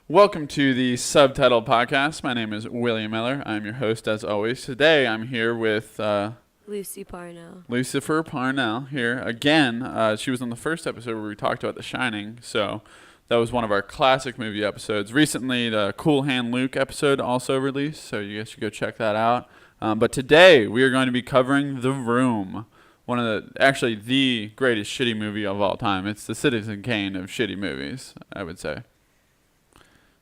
Welcome to the Subtitled podcast. My name is William Miller. I'm your host as always. Today I'm here with Lucy Parnel. Lucifer Parnell here again. She was on the first episode where we talked about The Shining, so that was one of our classic movie episodes. Recently, the Cool Hand Luke episode also released, so you guys should go check that out. But today we are going to be covering The Room, actually the greatest shitty movie of all time. It's the Citizen Kane of shitty movies, I would say.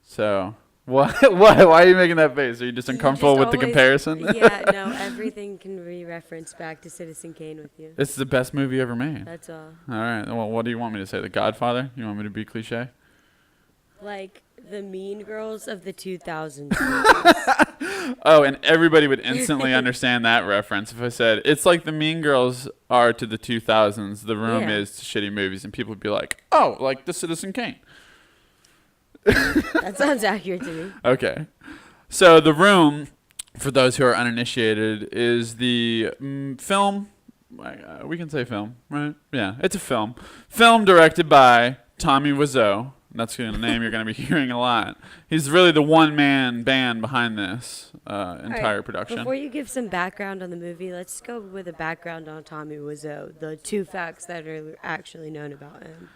So, what? Why are you making that face? Are you just uncomfortable with the comparison? Yeah, no, everything can be referenced back to Citizen Kane with you. This is the best movie ever made. That's all. All right. Well, what do you want me to say? The Godfather? You want me to be cliche? Like the Mean Girls of the 2000s. Oh, and everybody would instantly understand that reference if I said, it's like the Mean Girls are to the 2000s, The Room is to shitty movies, and people would be like, oh, like the Citizen Kane. That sounds accurate to me. Okay. So The Room, for those who are uninitiated, is the film. We can say film, right? Yeah, it's a film. Film directed by Tommy Wiseau. That's a name you're going to be hearing a lot. He's really the one-man band behind this entire production. Before you give some background on the movie, let's go with a background on Tommy Wiseau, the two facts that are actually known about him.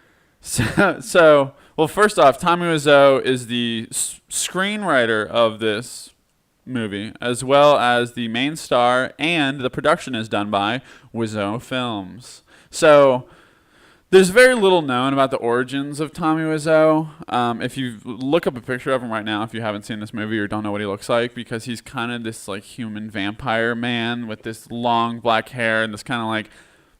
Well, first off, Tommy Wiseau is the screenwriter of this movie, as well as the main star, and the production is done by Wiseau Films. So there's very little known about the origins of Tommy Wiseau. If you look up a picture of him right now, if you haven't seen this movie or don't know what he looks like, because he's kind of this like human vampire man with this long black hair and this kind of like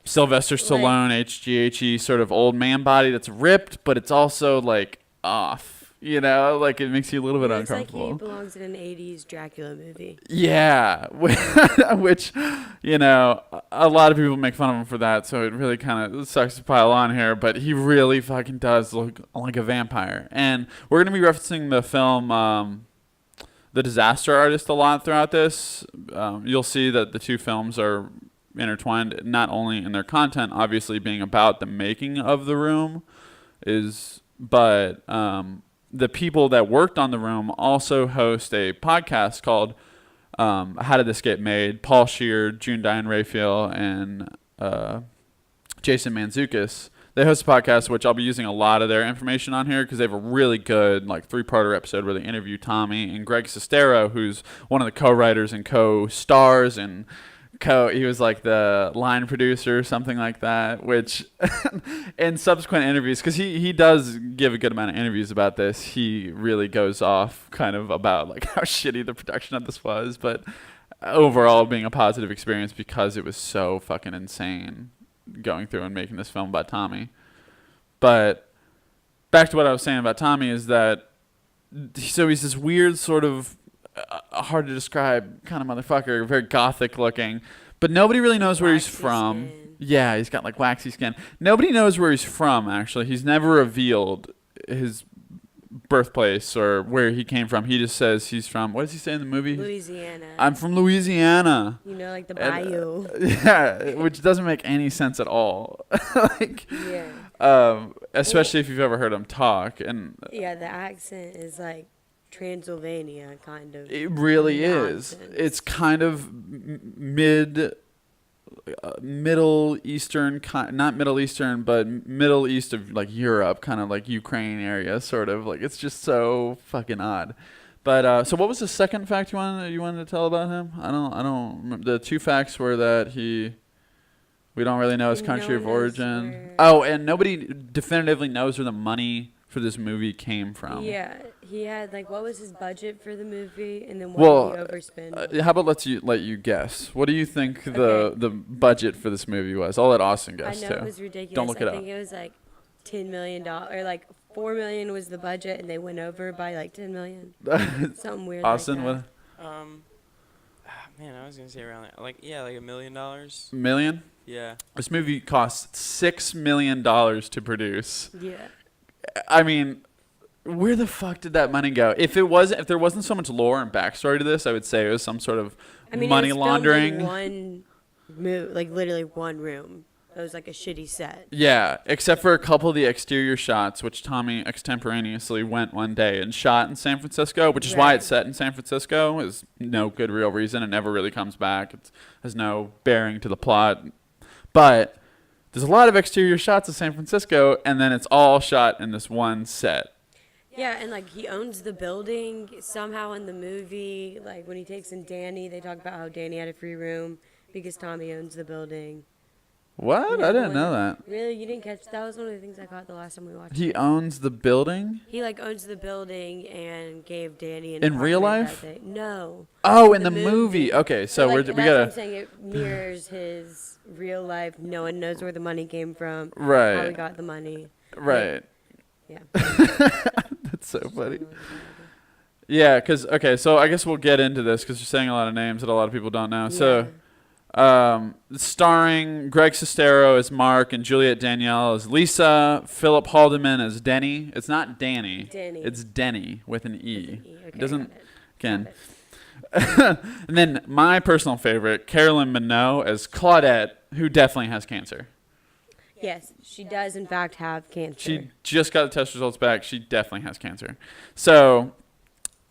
Sylvester Stallone, HGH sort of old man body that's ripped, but it's also like off, like it makes you a little bit uncomfortable. Looks like he belongs in an 80s Dracula movie. Yeah, which, a lot of people make fun of him for that, so it really kind of sucks to pile on here, but he really fucking does look like a vampire. And we're going to be referencing the film The Disaster Artist a lot throughout this. You'll see that the two films are intertwined, not only in their content, obviously being about the making of The Room, but the people that worked on The Room also host a podcast called How Did This Get Made? Paul Scheer, June Diane Raphael, and Jason Mantzoukas. They host a podcast, which I'll be using a lot of their information on here because they have a really good three-parter episode where they interview Tommy and Greg Sestero, who's one of the co-writers and co-stars and he was like the line producer or something like that, which in subsequent interviews, because he does give a good amount of interviews about this, he really goes off kind of about like how shitty the production of this was, but overall being a positive experience because it was so fucking insane going through and making this film about Tommy. But back to what I was saying about Tommy is that so he's this weird sort of hard to describe kind of motherfucker, very gothic looking, but nobody really knows where he's from. Yeah, he's got like waxy skin. Nobody knows where he's from, actually. He's never revealed his birthplace or where he came from. He just says he's from, what does he say in the movie? Louisiana. I'm from Louisiana. Like the bayou. Yeah, which doesn't make any sense at all. Especially if you've ever heard him talk. And yeah, the accent is like Transylvania, kind of. It really nonsense. is. It's kind of Middle Eastern, not Middle Eastern, but Middle East of like Europe, kind of like Ukraine area, sort of. Like it's just so fucking odd. But so what was the second fact you wanted to tell about him? I don't remember. The two facts were that we don't really know his country of origin. Oh, and nobody definitively knows where the money for this movie came from. Yeah, he had what was his budget for the movie, and then what did he overspend? How about let you guess? What do you think the budget for this movie was? I'll let Austin guess too. I know it was ridiculous. Don't look it up. I think it was $10 million, or $4 million was the budget, and they went over by $10 million. Something weird. Austin, like that. what? Man, I was gonna say around $1 million. Million? Yeah. This movie cost $6 million to produce. Yeah. I mean, where the fuck did that money go? If there wasn't so much lore and backstory to this, I would say it was some sort of money laundering. One literally one room. It was like a shitty set. Yeah, except for a couple of the exterior shots, which Tommy extemporaneously went one day and shot in San Francisco, which is why it's set in San Francisco. Is no good real reason. It never really comes back. It has no bearing to the plot. But there's a lot of exterior shots of San Francisco, and then it's all shot in this one set. Yeah, and like he owns the building somehow in the movie. Like when he takes in Danny, they talk about how Danny had a free room because Tommy owns the building. What? You know, I didn't know that. Really? You didn't catch that? Was one of the things I caught the last time we watched He it. owns the building? He like owns the building and gave Danny an In real apartment life? that day. No. Oh, in the movie. Okay, so like, we that's what gotta. I'm saying. It mirrors his real life. No one knows where the money came from. Right. How he got the money. Right. Yeah. That's so funny. Yeah, because, okay, so I guess we'll get into this because you're saying a lot of names that a lot of people don't know. So, starring Greg Sestero as Mark and Juliette Danielle as Lisa, Philip Haldeman as Denny. It's not Danny. Denny. It's Denny with an E. Okay, It doesn't, got it. And then my personal favorite, Carolyn Minot as Claudette, who definitely has cancer. Yes, she does in fact have cancer. She just got the test results back. She definitely has cancer. So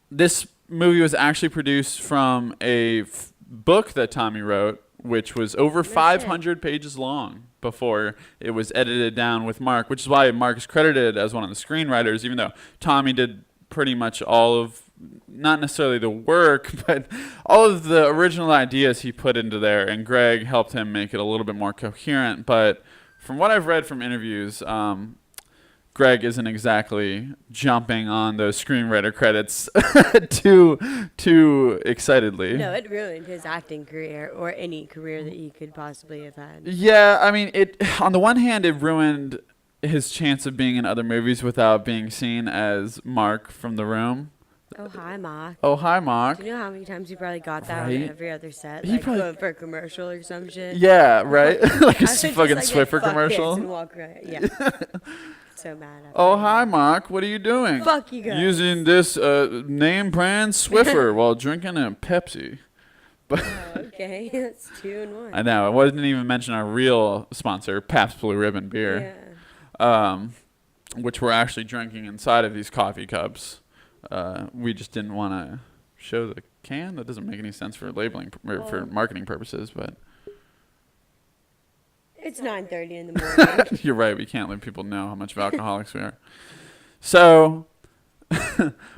this movie was actually produced from a book that Tommy wrote, which was over 500 pages long before it was edited down with Mark, which is why Mark is credited as one of the screenwriters, even though Tommy did pretty much all of, not necessarily the work, but all of the original ideas he put into there, and Greg helped him make it a little bit more coherent. But from what I've read from interviews, Greg isn't exactly jumping on those screenwriter credits too excitedly. No, it ruined his acting career or any career that he could possibly have had. Yeah, I mean, it. On the one hand, it ruined his chance of being in other movies without being seen as Mark from The Room. Oh, hi, Mark. Oh, hi, Mark. Do you know how many times he probably got that Right. on every other set? He Like probably- going for a commercial or some shit? Yeah, right? Like a I should fucking just, like, Swiffer get fuck this commercial. and walk right. Yeah. So mad at Oh, him. hi, Mark. What are you doing? Fuck you guys. Using this name brand Swiffer while drinking a Pepsi. Oh, okay, that's 2 in 1. I know. I didn't even mention our real sponsor, Pabst Blue Ribbon Beer, which we're actually drinking inside of these coffee cups. We just didn't want to show the can. That doesn't make any sense for labeling for marketing purposes, but It's 9:30 in the morning. you're right. We can't let people know how much of alcoholics we are. So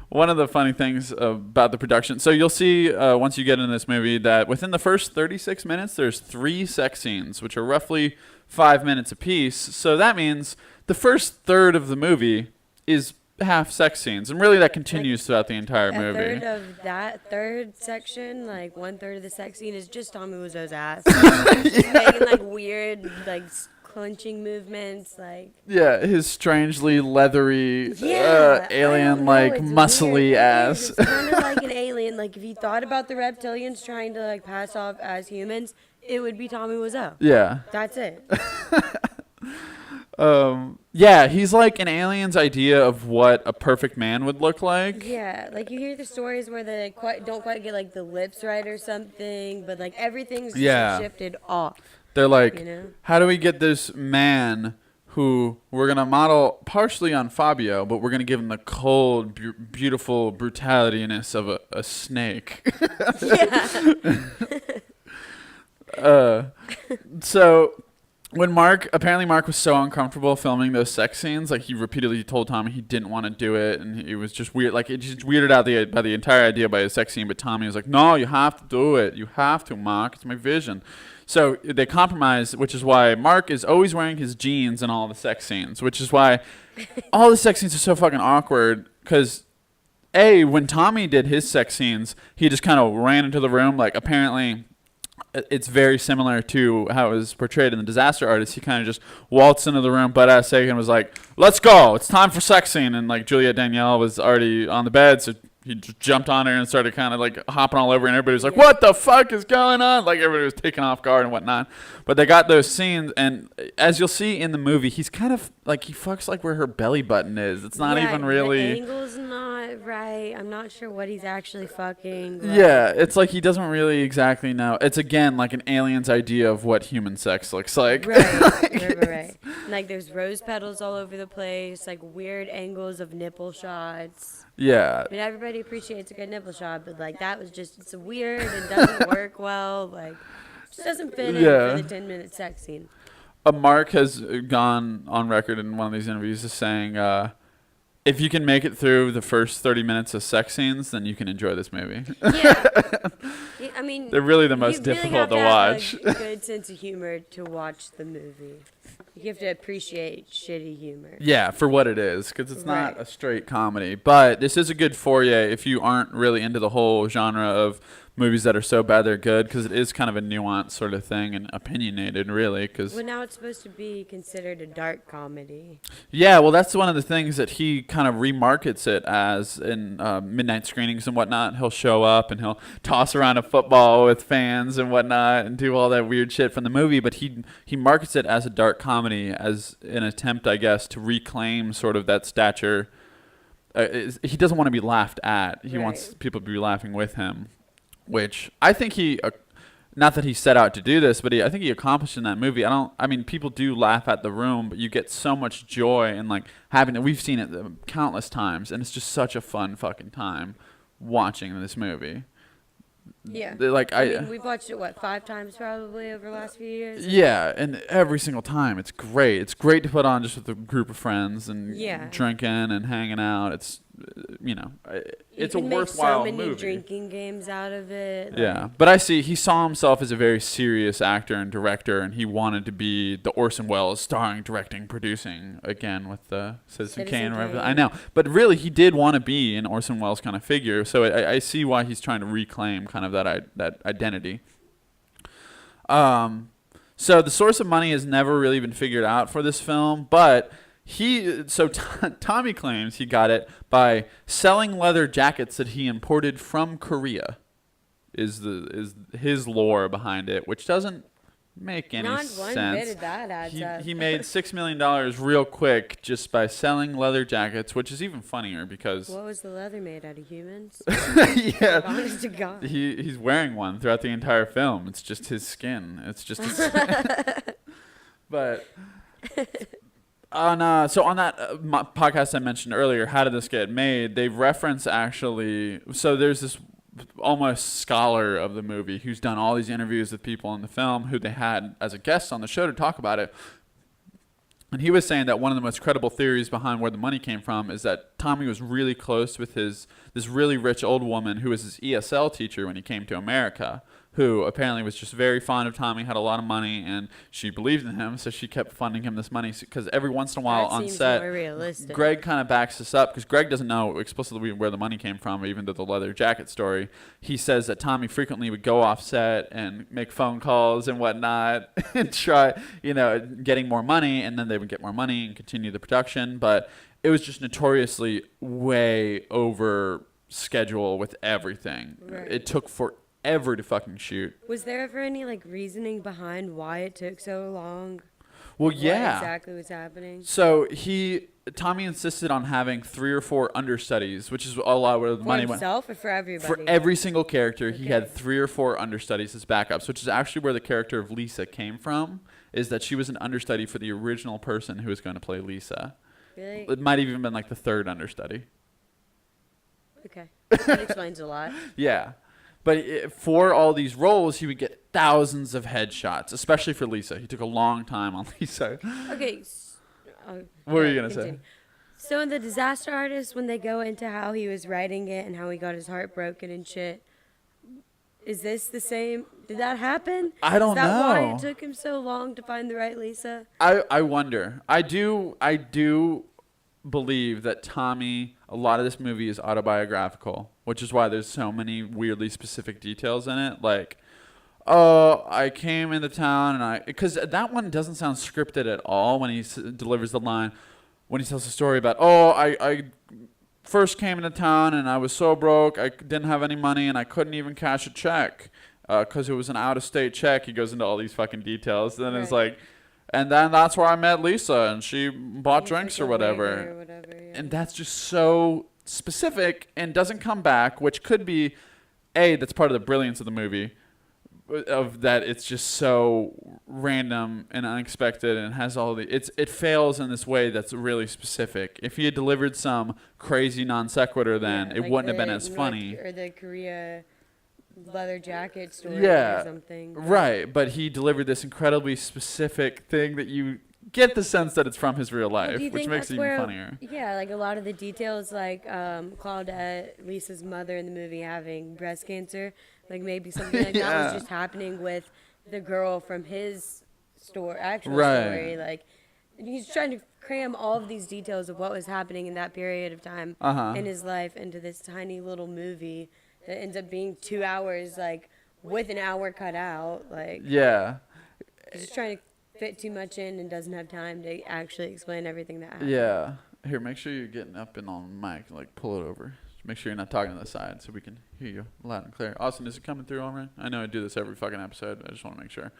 one of the funny things about the production, so you'll see once you get into this movie that within the first 36 minutes, there's 3 sex scenes, which are roughly 5 minutes apiece. So that means the first third of the movie is half sex scenes, and really that continues throughout the entire A movie. third of that third section, like 1/3 of the sex scene, is just Tommy Wiseau's ass. Just making like weird, like clenching movements, like Yeah, his strangely leathery, I don't alien-like, know, it's muscly weird. ass. It's kind of like an alien. Like if you thought about the reptilians trying to like pass off as humans, it would be Tommy Wiseau. Yeah. That's it. Yeah, he's like an alien's idea of what a perfect man would look like. Yeah, like you hear the stories where they don't quite get like the lips right or something, but like everything's just Yeah. shifted off. They're like, You know? how do we get this man who we're going to model partially on Fabio, but we're going to give him the cold, beautiful brutalityness of a snake. So when Mark was so uncomfortable filming those sex scenes, like he repeatedly told Tommy he didn't want to do it, and it was just weird. Like it just weirded out by the entire idea by a sex scene. But Tommy was like, "No, you have to do it. You have to, Mark. It's my vision." So they compromise, which is why Mark is always wearing his jeans in all the sex scenes, which is why all the sex scenes are so fucking awkward. Because when Tommy did his sex scenes, he just kind of ran into the room. Like apparently, it's very similar to how it was portrayed in The Disaster Artist. He kind of just waltzed into the room, butt-ass naked, and was like, "Let's go. It's time for sex scene." And like Juliette Danielle was already on the bed, so he just jumped on her and started kind of like hopping all over, and everybody was like, "What the fuck is going on?" Like everybody was taken off guard and whatnot. But they got those scenes, and as you'll see in the movie, he's kind of like, he fucks like where her belly button is. It's not even really. The angle's not right. I'm not sure what he's actually fucking. But Yeah, it's like he doesn't really exactly know. It's again like an alien's idea of what human sex looks like. Right. Like there's rose petals all over the place, like weird angles of nipple shots. Yeah. I mean, everybody appreciates a good nipple shot, but like that was just, it's weird and doesn't work well. Like, just doesn't fit in for the 10-minute sex scene. Mark has gone on record in one of these interviews as saying, if you can make it through the first 30 minutes of sex scenes, then you can enjoy this movie. Yeah. I mean, they're really the most you really difficult have to watch. Have a good sense of humor to watch the movie. You have to appreciate shitty humor. Yeah, for what it is, because it's not Right. a straight comedy. But this is a good foray if you aren't really into the whole genre of movies that are so bad they're good, because it is kind of a nuanced sort of thing and opinionated, really. Cause, Well, now it's supposed to be considered a dark comedy. yeah, well, that's one of the things that he kind of remarkets it as in midnight screenings and whatnot. He'll show up and he'll toss around a football with fans and whatnot and do all that weird shit from the movie. But he markets it as a dark comedy as an attempt, I guess, to reclaim sort of that stature. He doesn't want to be laughed at. He wants people to be laughing with him, which I think he. Not that he set out to do this, but I think he accomplished in that movie. I mean, people do laugh at The Room, but you get so much joy in like having it. We've seen it countless times, and it's just such a fun fucking time watching this movie. Yeah. Like I mean, we've watched it, 5 times probably over the last few years? Yeah, and every single time it's great. It's great to put on just with a group of friends and drinking and hanging out. It's it's a worthwhile movie. You can make so many drinking games out of it. Yeah, but I see he saw himself as a very serious actor and director, and he wanted to be the Orson Welles starring, directing, producing again with the Citizen Kane or whatever. I know, but really he did want to be an Orson Welles kind of figure. So I see why he's trying to reclaim kind of that identity. So the source of money has never really been figured out for this film, but Tommy claims he got it by selling leather jackets that he imported from Korea. Is his lore behind it, which doesn't make any sense. Not one bit of that adds up. He made $6 million real quick just by selling leather jackets, which is even funnier because what was the leather made out of? Humans? Yeah, honest to God. He's wearing one throughout the entire film. It's just his skin. It's just his but. On that podcast I mentioned earlier, How Did This Get Made? They reference actually. So there's this almost scholar of the movie who's done all these interviews with people in the film who they had as a guest on the show to talk about it. And he was saying that one of the most credible theories behind where the money came from is that Tommy was really close with this really rich old woman who was his ESL teacher when he came to America, who apparently was just very fond of Tommy, had a lot of money, and she believed in him, so she kept funding him this money. Because every once in a while on set, Greg kind of backs this up, because Greg doesn't know explicitly where the money came from, even though the leather jacket story. He says that Tommy frequently would go off set and make phone calls and whatnot and try, getting more money, and then they would get more money and continue the production. But it was just notoriously way over schedule with everything. Right. It took forever to fucking shoot. Was there ever any reasoning behind why it took so long? Well, yeah. What exactly was happening? So Tommy insisted on having 3 or 4 understudies, which is a lot where the money went. For himself or for everybody? For every single character, he had 3 or 4 understudies as backups, which is actually where the character of Lisa came from, is that she was an understudy for the original person who was going to play Lisa. Really? It might have even been the 3rd understudy. Okay. That explains a lot. Yeah. But for all these roles, he would get thousands of headshots, especially for Lisa. He took a long time on Lisa. Okay. What were you going to say? So in The Disaster Artist, when they go into how he was writing it and how he got his heart broken and shit, is this the same? Did that happen? I don't know. Is that why it took him so long to find the right Lisa? I wonder. I do believe that Tommy, a lot of this movie is autobiographical, which is why there's so many weirdly specific details in it. I came into town and because that one doesn't sound scripted at all when he delivers the line, when he tells the story about, I first came into town and I was so broke, I didn't have any money and I couldn't even cash a check because it was an out-of-state check. He goes into all these fucking details. Then it's and then that's where I met Lisa, and she bought drinks or whatever. Yeah. And that's just so specific and doesn't come back, which could be that's part of the brilliance of the movie, of that it's just so random and unexpected and has all the it fails in this way that's really specific. If he had delivered some crazy non sequitur, then it like wouldn't have been as funny. Or the Korea leather jacket story Yeah, or something. right. But he delivered this incredibly specific thing that you get the sense that it's from his real life, which makes it even funnier. Yeah, like a lot of the details, like Claudette, Lisa's mother in the movie, having breast cancer. Like maybe something like that was just happening with the girl from his actual story. Like he's trying to cram all of these details of what was happening in that period of time in his life into this tiny little movie that ends up being 2 hours, like with an hour cut out. Like he's just trying to fit too much in and doesn't have time to actually explain everything that happened. Yeah. Here, make sure you're getting up and on the mic. Like pull it over. Make sure you're not talking to the side so we can hear you loud and clear. Austin, is it coming through all right? I know I do this every fucking episode. I just want to make sure.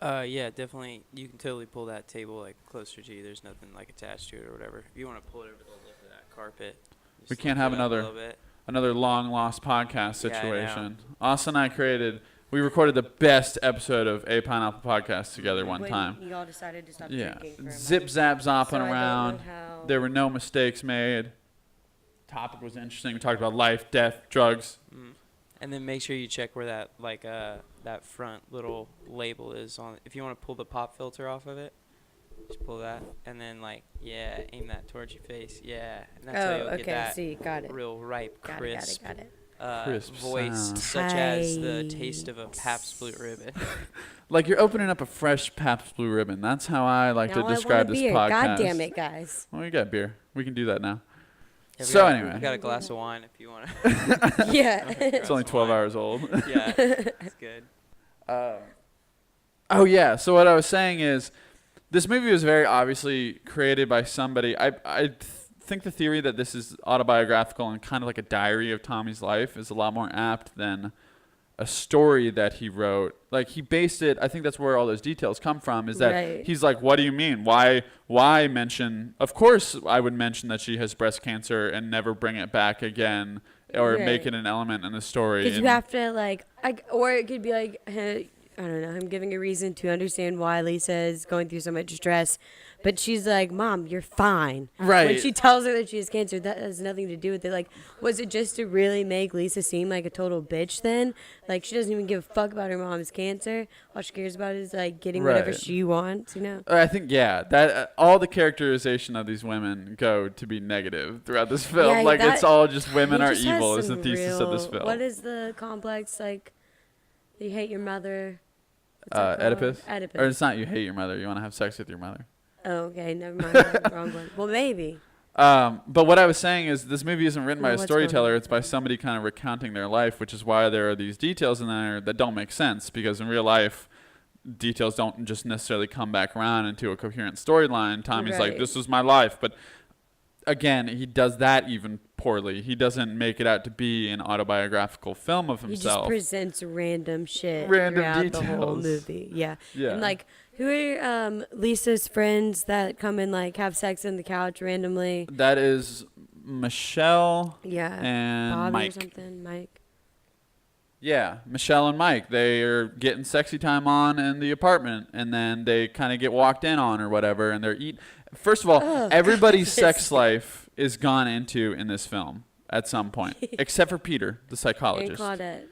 Yeah, definitely. You can totally pull that table like closer to you. There's nothing like attached to it or whatever. If you want to pull it over the lip of that carpet. We can't have another long lost podcast situation. Austin and I we recorded the best episode of A Pineapple Podcast together one time. You all decided to stop drinking for a Zip month. zap zopping So around. There were no mistakes made. Topic was interesting. We talked about life, death, drugs. And then make sure you check where that that front little label is on. If you want to pull the pop filter off of it, just pull that, and then aim that towards your face. Yeah, and that's how you'll get that got it. real ripe, crisp, Got it. Crisp voice, sound. such as the taste of a Pabst Blue Ribbon. Like you're opening up a fresh Pabst Blue Ribbon. That's how I like to describe this podcast. God damn it, guys. Well, we got beer. We can do that now. I got a glass of wine if you want to. Yeah. It's only 12 hours old. Yeah, it's good. So what I was saying is this movie was very obviously created by somebody. I think the theory that this is autobiographical and kind of like a diary of Tommy's life is a lot more apt than a story that he wrote. Like he based it, I think that's where all those details come from, is that he's like, what do you mean? Why mention, of course I would mention that she has breast cancer and never bring it back again or make it an element in the story. Because you have to or it could be like, I don't know, I'm giving a reason to understand why Lisa is going through so much stress. But she's like, Mom, you're fine. Right. When she tells her that she has cancer, that has nothing to do with it. Like, was it just to really make Lisa seem like a total bitch then? Like, she doesn't even give a fuck about her mom's cancer. All she cares about is, like, getting whatever she wants, you know? I think, that all the characterization of these women go to be negative throughout this film. Yeah, it's all just women are evil is the thesis of this film. What is the complex, like, you hate your mother? Oedipus? Oedipus. Or it's not you hate your mother. You want to have sex with your mother. Oh, okay. Never mind. Wrong one. Well, maybe. But what I was saying is this movie isn't written by a storyteller. It's by somebody kind of recounting their life, which is why there are these details in there that don't make sense. Because in real life, details don't just necessarily come back around into a coherent storyline. Tommy's like, this was my life. But again, he does that even poorly. He doesn't make it out to be an autobiographical film of himself. He just presents random shit throughout the whole movie. Yeah. Yeah. And like, who are Lisa's friends that come and like have sex on the couch randomly? That is Michelle. Yeah. And Bobby Mike. Or something. Mike. Yeah, Michelle and Mike. They are getting sexy time on in the apartment, and then they kind of get walked in on or whatever, and they're eating. First of all, everybody's sex life is gone into in this film at some point, except for Peter, the psychologist. And Claudette.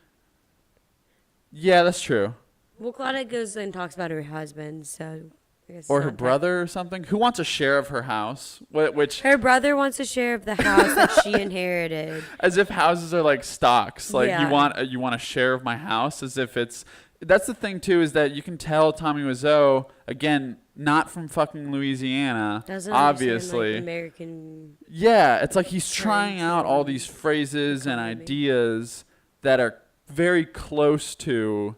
Yeah, that's true. Well, Claudette goes and talks about her husband, so I guess. Or her brother or something. Who wants a share of her house? Which her brother wants a share of the house that she inherited. As if houses are like stocks. Like Yeah. you want a share of my house, as if it's. That's the thing too, is that you can tell Tommy Wiseau, again, not from fucking Louisiana, Doesn't obviously. understand, like, American. Yeah, it's like he's trying out all these phrases and ideas that are very close to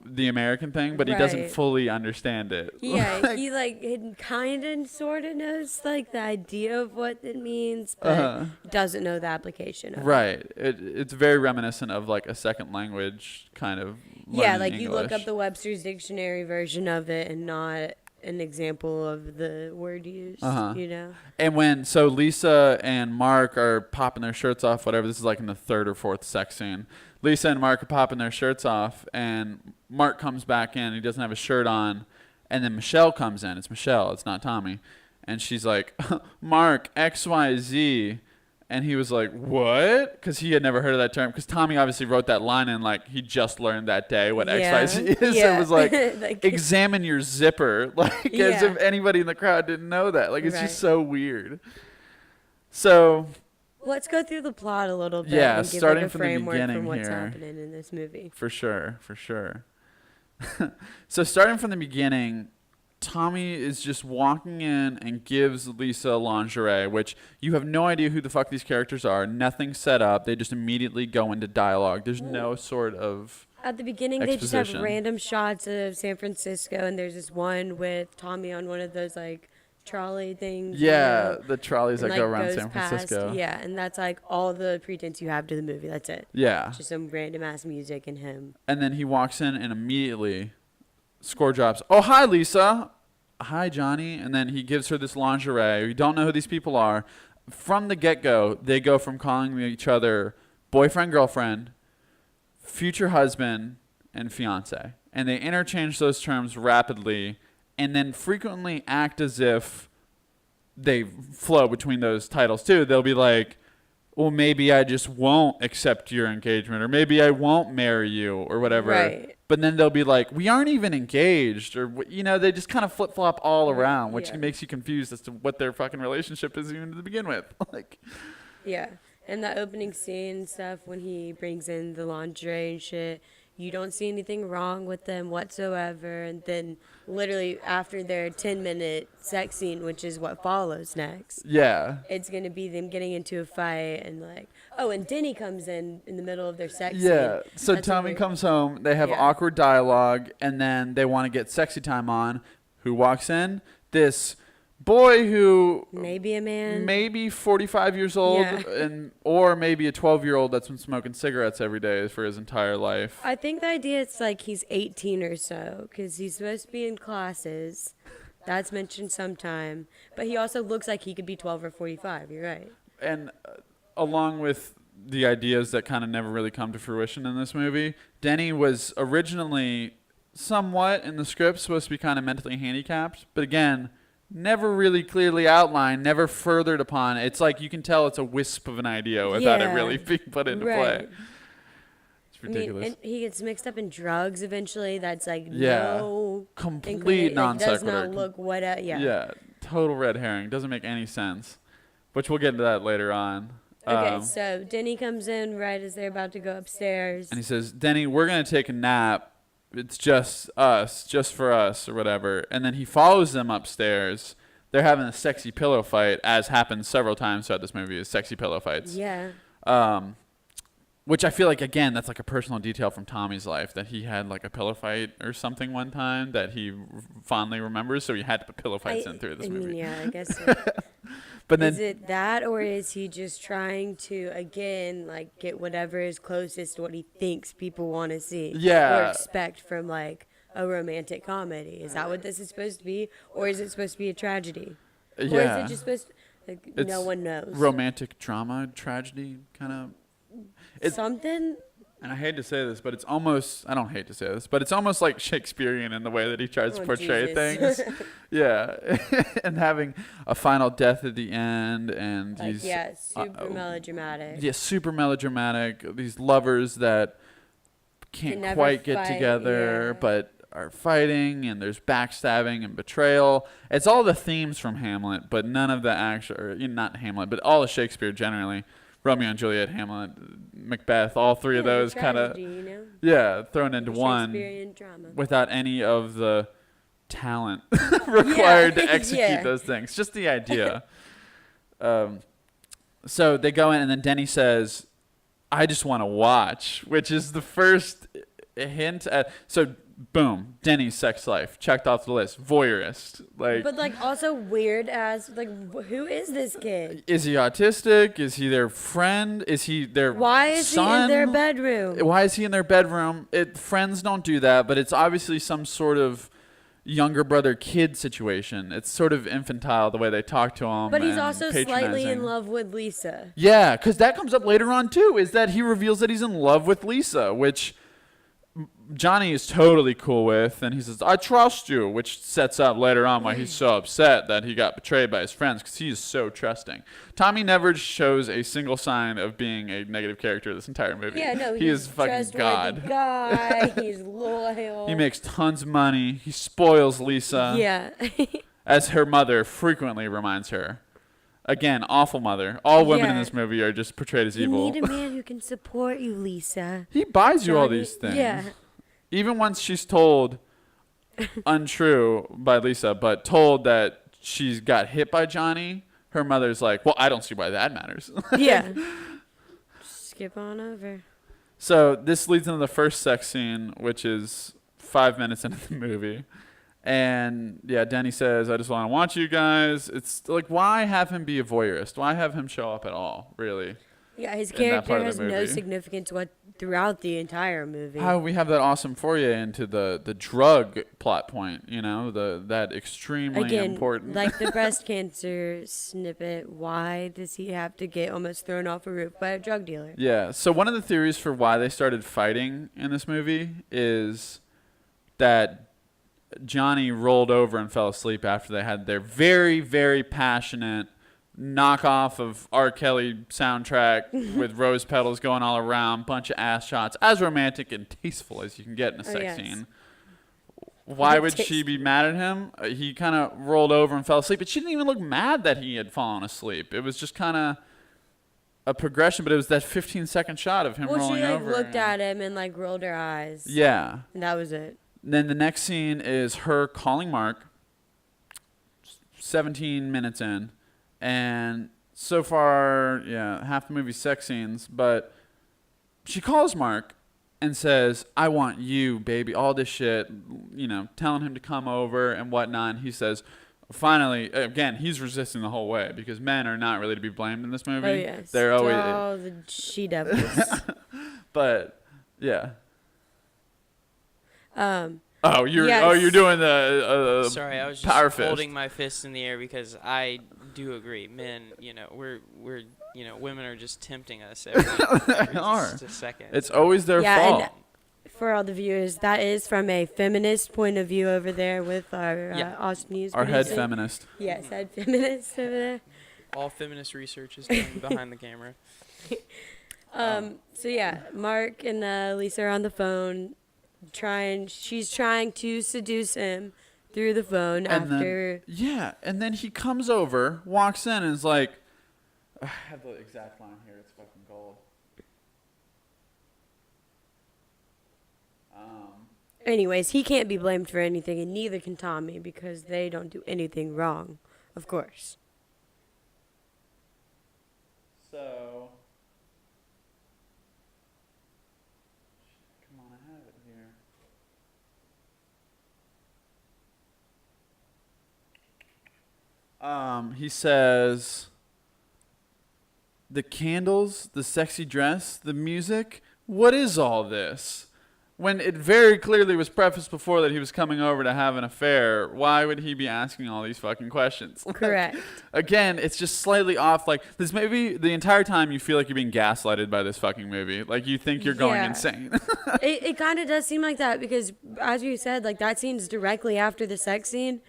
the American thing, but he doesn't fully understand it. Yeah, he kind of sort of knows like the idea of what it means, but doesn't know the application of it. Right. It's very reminiscent of like a second language kind of. Yeah, like English. you look up the Webster's Dictionary version of it and not an example of the word used, you know? And so Lisa and Mark are popping their shirts off, whatever. This is like in the third or fourth sex scene. Lisa and Mark are popping their shirts off, and Mark comes back in. He doesn't have a shirt on. And then Michelle comes in. It's Michelle. It's not Tommy. And she's like, Mark, XYZ. And he was like, what? Because he had never heard of that term. Because Tommy obviously wrote that line in, like, he just learned that day what XYZ is. Yeah. It was like, examine your zipper. Like, as if anybody in the crowd didn't know that. Like, it's just so weird. So... let's go through the plot a little bit. Yeah, and give starting like a from the framework beginning from what's here. happening in this movie. For sure. So starting from the beginning, Tommy is just walking in and gives Lisa lingerie, which you have no idea who the fuck these characters are. Nothing's set up. They just immediately go into dialogue. There's no sort of At the beginning, exposition. they just have random shots of San Francisco, and there's this one with Tommy on one of those, like, trolley things. Yeah, the trolleys and, that go like, around goes San past. Francisco. Yeah, and that's, like, all the pretense you have to the movie. That's it. Yeah. Just some random-ass music and him. And then he walks in and immediately score drops. Oh, hi, Lisa. Hi, Johnny. And then he gives her this lingerie. We don't know who these people are. From the get-go, they go from calling each other boyfriend, girlfriend, future husband, and fiance. And they interchange those terms rapidly and then frequently act as if they flow between those titles, too. They'll be like, well, maybe I just won't accept your engagement, or maybe I won't marry you, or whatever. Right. But then they'll be like, we aren't even engaged, or, you know, they just kind of flip-flop all around, which makes you confused as to what their fucking relationship is even to begin with. Like, yeah. And that opening scene and stuff, when he brings in the lingerie and shit, you don't see anything wrong with them whatsoever. And then literally after their 10-minute sex scene, which is what follows next, it's going to be them getting into a fight and like, oh, and Denny comes in the middle of their sex scene. Yeah, so That's Tommy comes home, they have awkward dialogue, and then they want to get sexy time on. Who walks in? This boy who maybe a man, maybe 45 years old, or maybe a 12-year-old that's been smoking cigarettes every day for his entire life. I think the idea is like he's 18 or so, because he's supposed to be in classes. That's mentioned sometime. But he also looks like he could be 12 or 45. You're right. And along with the ideas that kind of never really come to fruition in this movie, Denny was originally somewhat in the script supposed to be kind of mentally handicapped. But again, never really clearly outlined, never furthered upon. It's like you can tell it's a wisp of an idea without it really being put into play. It's ridiculous. I mean, and he gets mixed up in drugs eventually. That's like complete non sequitur. Does not look total red herring. Doesn't make any sense. Which we'll get into that later on. Okay, so Denny comes in right as they're about to go upstairs. And he says, Denny, we're going to take a nap. It's just us, just for us, or whatever. And then he follows them upstairs. They're having a sexy pillow fight, as happens several times throughout this movie, is sexy pillow fights. Yeah. Which I feel like, again, that's like a personal detail from Tommy's life, that he had like a pillow fight or something one time that he fondly remembers, so he had to put pillow fights in through this movie. Yeah, I guess so. But then, is it that, or is he just trying to, again, like, get whatever is closest to what he thinks people want to see? Or expect from, like, a romantic comedy? Is that what this is supposed to be? Or is it supposed to be a tragedy? Or is it just supposed to, like, no one knows? Romantic drama, tragedy, kind of. Something? And I hate to say this, but it's almost, I don't hate to say this, but it's almost like Shakespearean in the way that he tries to portray things. And having a final death at the end, and like, these super melodramatic. Yeah, super melodramatic. These lovers that can't quite get together, but are fighting, and there's backstabbing and betrayal. It's all the themes from Hamlet, but none of the actual, or, not Hamlet, but all of Shakespeare generally. Romeo and Juliet, Hamlet, Macbeth, all three of those kind of, thrown into one drama. Without any of the talent required to execute those things. Just the idea. So they go in, and then Denny says, I just want to watch, which is the first hint at, so boom, Denny's sex life checked off the list. Voyeurist, but also weird as who is this kid? Is he autistic? Is he their friend? Is he their Why is son? he in their bedroom? Why is he in their bedroom? Friends don't do that, but it's obviously some sort of younger brother kid situation. It's sort of infantile the way they talk to him. But he's and also slightly in patronizing. love with Lisa. Yeah, because that comes up later on too. Is that he reveals that he's in love with Lisa, which Johnny is totally cool with, and he says, "I trust you," which sets up later on why he's so upset that he got betrayed by his friends, because he is so trusting. Tommy never shows a single sign of being a negative character this entire movie. Yeah, no, he is fucking trustworthy God. guy. He's loyal. He makes tons of money. He spoils Lisa, Yeah. as her mother frequently reminds her. Again, awful mother. All women in Yeah. this movie are just portrayed as You evil. need a man who can support you, Lisa. He buys you all Johnny- these things. Yeah. Even once she's told untrue by Lisa, but told that she's got hit by Johnny, her mother's like, well, I don't see why that matters. Yeah. Skip on over. So this leads into the first sex scene, which is 5 minutes into the movie. And yeah, Denny says, I just want to watch you guys. It's like, why have him be a voyeurist? Why have him show up at all, really? Yeah, his in that part character of the has no movie. significance throughout the entire movie. How we have that awesome foray into the drug plot point, that extremely Again, important. like the breast cancer snippet, why does he have to get almost thrown off a roof by a drug dealer? Yeah. So one of the theories for why they started fighting in this movie is that Johnny rolled over and fell asleep after they had their very, very passionate knockoff of R. Kelly soundtrack with rose petals going all around, bunch of ass shots, as romantic and tasteful as you can get in a sex yes. scene. Why would she be mad at him? He kind of rolled over and fell asleep, but she didn't even look mad that he had fallen asleep. It was just kind of a progression, but it was that 15-second shot of him rolling she over. looked at him and rolled her eyes. Yeah. And that was it. Then the next scene is her calling Mark, 17 minutes in. And so far, yeah, half the movie's sex scenes. But she calls Mark and says, I want you, baby, all this shit, telling him to come over and whatnot. And he says, finally, again, he's resisting the whole way because men are not really to be blamed in this movie. Oh, yes. They're always... all the she-devils. But, yeah. Yes. You're doing the Sorry, I was just power fist. holding my fist in the air because I do agree. Men, we're women are just tempting us every just a second. It's always their Yeah, fault. and for all the viewers, that is from a feminist point of view over there with our Yeah. Austin News Our head producer. feminist. Yes, head feminist over there. All feminist research is done behind the camera. So yeah, Mark and Lisa are on the phone, she's trying to seduce him through the phone And then he comes over, walks in, and is like, I have the exact line here. It's fucking gold. Anyways, he can't be blamed for anything, and neither can Tommy because they don't do anything wrong, of course. So, come on, I have it here. He says, the candles, the sexy dress, the music, what is all this? When it very clearly was prefaced before that he was coming over to have an affair, why would he be asking all these fucking questions? Correct. Again, it's just slightly off. Like, this maybe the entire time you feel like you're being gaslighted by this fucking movie. Like, you think you're going Yeah. insane. It kind of does seem like that because, as you said, that scene's directly after the sex scene,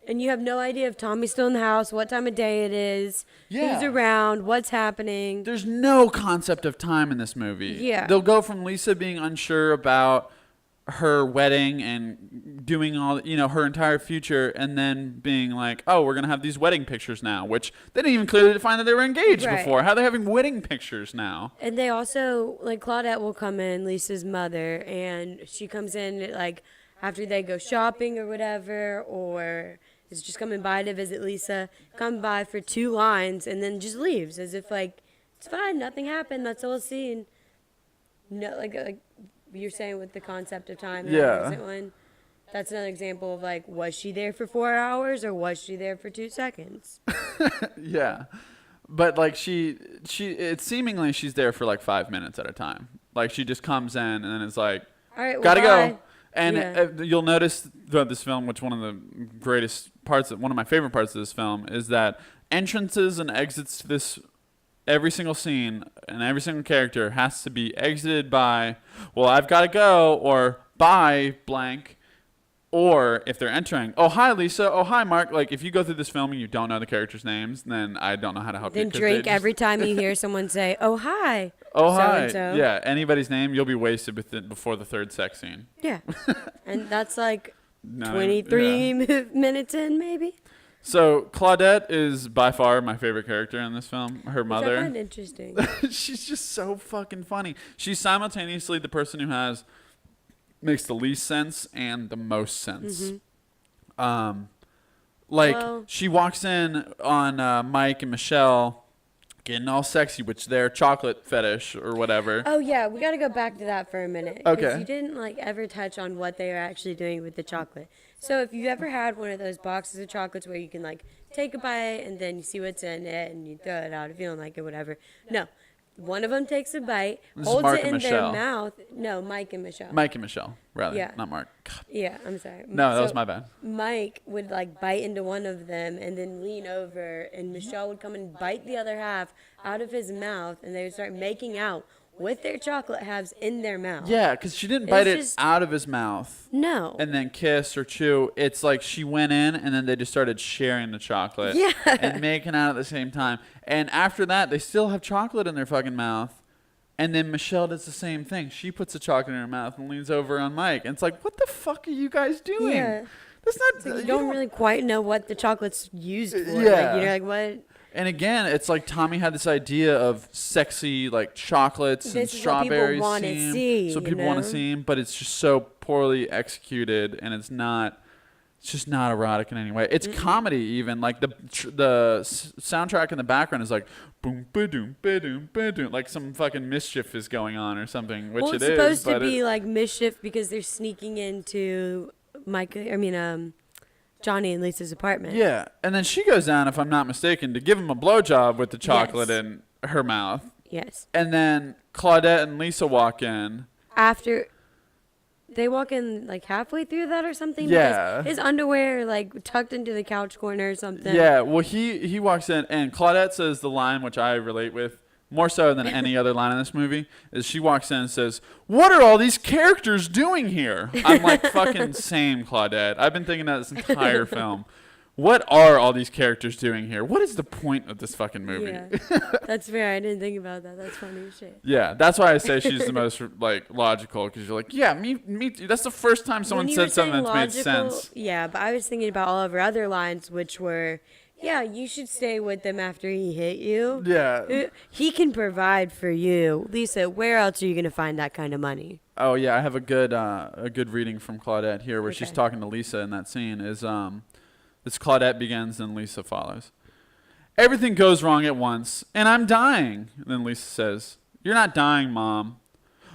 and you have no idea if Tommy's still in the house, what time of day it is, Yeah. who's around, what's happening. There's no concept of time in this movie. Yeah. They'll go from Lisa being unsure about her wedding and doing all, her entire future, and then being like, oh, we're going to have these wedding pictures now, which they didn't even clearly define that they were engaged Right. before. How are they having wedding pictures now? And they also, Claudette will come in, Lisa's mother, and she comes in, after they go shopping or whatever, or is just coming by to visit Lisa, come by for 2 lines, and then just leaves, as if, it's fine, nothing happened, that's all scene. No, like you're saying with the concept of time. Yeah. That's another example of, was she there for 4 hours, or was she there for 2 seconds? Yeah. But, it's seemingly she's there for, 5 minutes at a time. Like, she just comes in and then is like, All right, well, gotta bye. go. And Yeah. you'll notice throughout this film, which one of the greatest parts, one of my favorite parts of this film, is that entrances and exits to this, every single scene and every single character has to be exited by, well, I've got to go, or by blank. Or if they're entering, oh, hi, Lisa. Oh, hi, Mark. Like, if you go through this film and you don't know the characters' names, then I don't know how to help you. Then drink every time you hear someone say, "Oh hi." Oh, hi. So-and-so. Yeah, anybody's name, you'll be wasted before the third sex scene. Yeah. And that's like Not 23 yeah. minutes in, maybe. So Claudette is by far my favorite character in this film. Her Which I mother. find interesting. She's just so fucking funny. She's simultaneously the person who makes the least sense and the most sense. Well- She walks in on Mike and Michelle getting all sexy, which their chocolate fetish or whatever. Oh yeah, we got to go back to that for a minute. 'Cause Okay. You didn't like ever touch on what they are actually doing with the chocolate. So if you ever had one of those boxes of chocolates where you can like take a bite and then you see what's in it and you throw it out if you don't like it, whatever. No. One of them takes a bite, This is holds Mark it and in their Michelle. mouth. No, Mike and Michelle. Mike and Michelle, rather. Yeah. Not Mark. God. Yeah, I'm sorry. No, that So was my bad. Mike would like bite into one of them and then lean over, and Michelle would come and bite the other half out of his mouth, and they would start making out with their chocolate halves in their mouth. Yeah, because she didn't It's bite it just- out of his mouth No. and then kiss or chew. It's like she went in and then they just started sharing the chocolate Yeah. and making out at the same time. And after that, they still have chocolate in their fucking mouth. And then Michelle does the same thing. She puts the chocolate in her mouth and leans over on Mike. And it's like, what the fuck are you guys doing? Yeah. That's not. Like, you don't really quite know what the chocolate's used for. Yeah. Like, you're like, what? And again, it's like Tommy had this idea of sexy, like chocolates and This is what people strawberries. wanna see, So you people want to know? see him, but it's just so poorly executed, and it's not. It's just not erotic in any way. It's comedy even. Like the soundtrack in the background is like boom ba-doom ba-doom ba-doom, like some fucking mischief is going on or something, which Well, it it's is. supposed to but be like mischief because they're sneaking into Johnny and Lisa's apartment. yeah, and then she goes down, if I'm not mistaken, to give him a blowjob with the chocolate Yes. in her mouth, Yes. and then Claudette and Lisa walk in. After they walk in like halfway through that or something. Yeah. Because his underwear like tucked into the couch corner or something. Yeah, well, he walks in, and Claudette says the line, which I relate with more so than any other line in this movie, is she walks in and says, "What are all these characters doing here?" I'm like, fucking same, Claudette. I've been thinking that this entire film. What are all these characters doing here? What is the point of this fucking movie? Yeah. That's fair. I didn't think about that. That's funny as shit. Yeah, that's why I say she's the most like logical, because you're like, yeah, me too. That's the first time someone When you said were something saying that's made logical, sense. Yeah, but I was thinking about all of her other lines, which were, yeah, you should stay with him after he hit you. Yeah. He can provide for you. Lisa, where else are you going to find that kind of money? Oh yeah, I have a good reading from Claudette here, where she's Okay. talking to Lisa in that scene. This Claudette begins and Lisa follows. Everything goes wrong at once, and I'm dying. And then Lisa says, "You're not dying, Mom."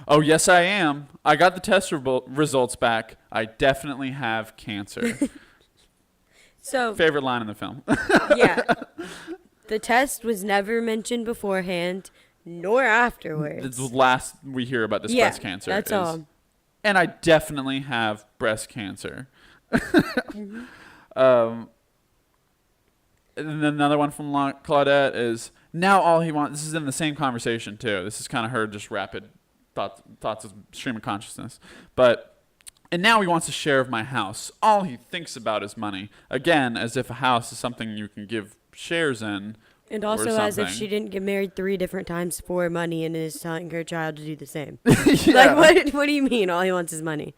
"Oh, yes, I am. I got the test results back. I definitely have cancer." So, Favorite line in the film. yeah, the test was never mentioned beforehand nor afterwards. It's the last we hear about this Yeah, breast cancer. that's all. And I definitely have breast cancer. Mm-hmm. And then another one from Claudette is, now all he wants, this is in the same conversation too. This is kind of her just rapid thoughts of stream of consciousness. And now he wants a share of my house. All he thinks about is money. Again, as if a house is something you can give shares in. And or also as if something. she didn't get married 3 different times for money and is telling her child to do the same. Yeah. Like, what do you mean all he wants is money?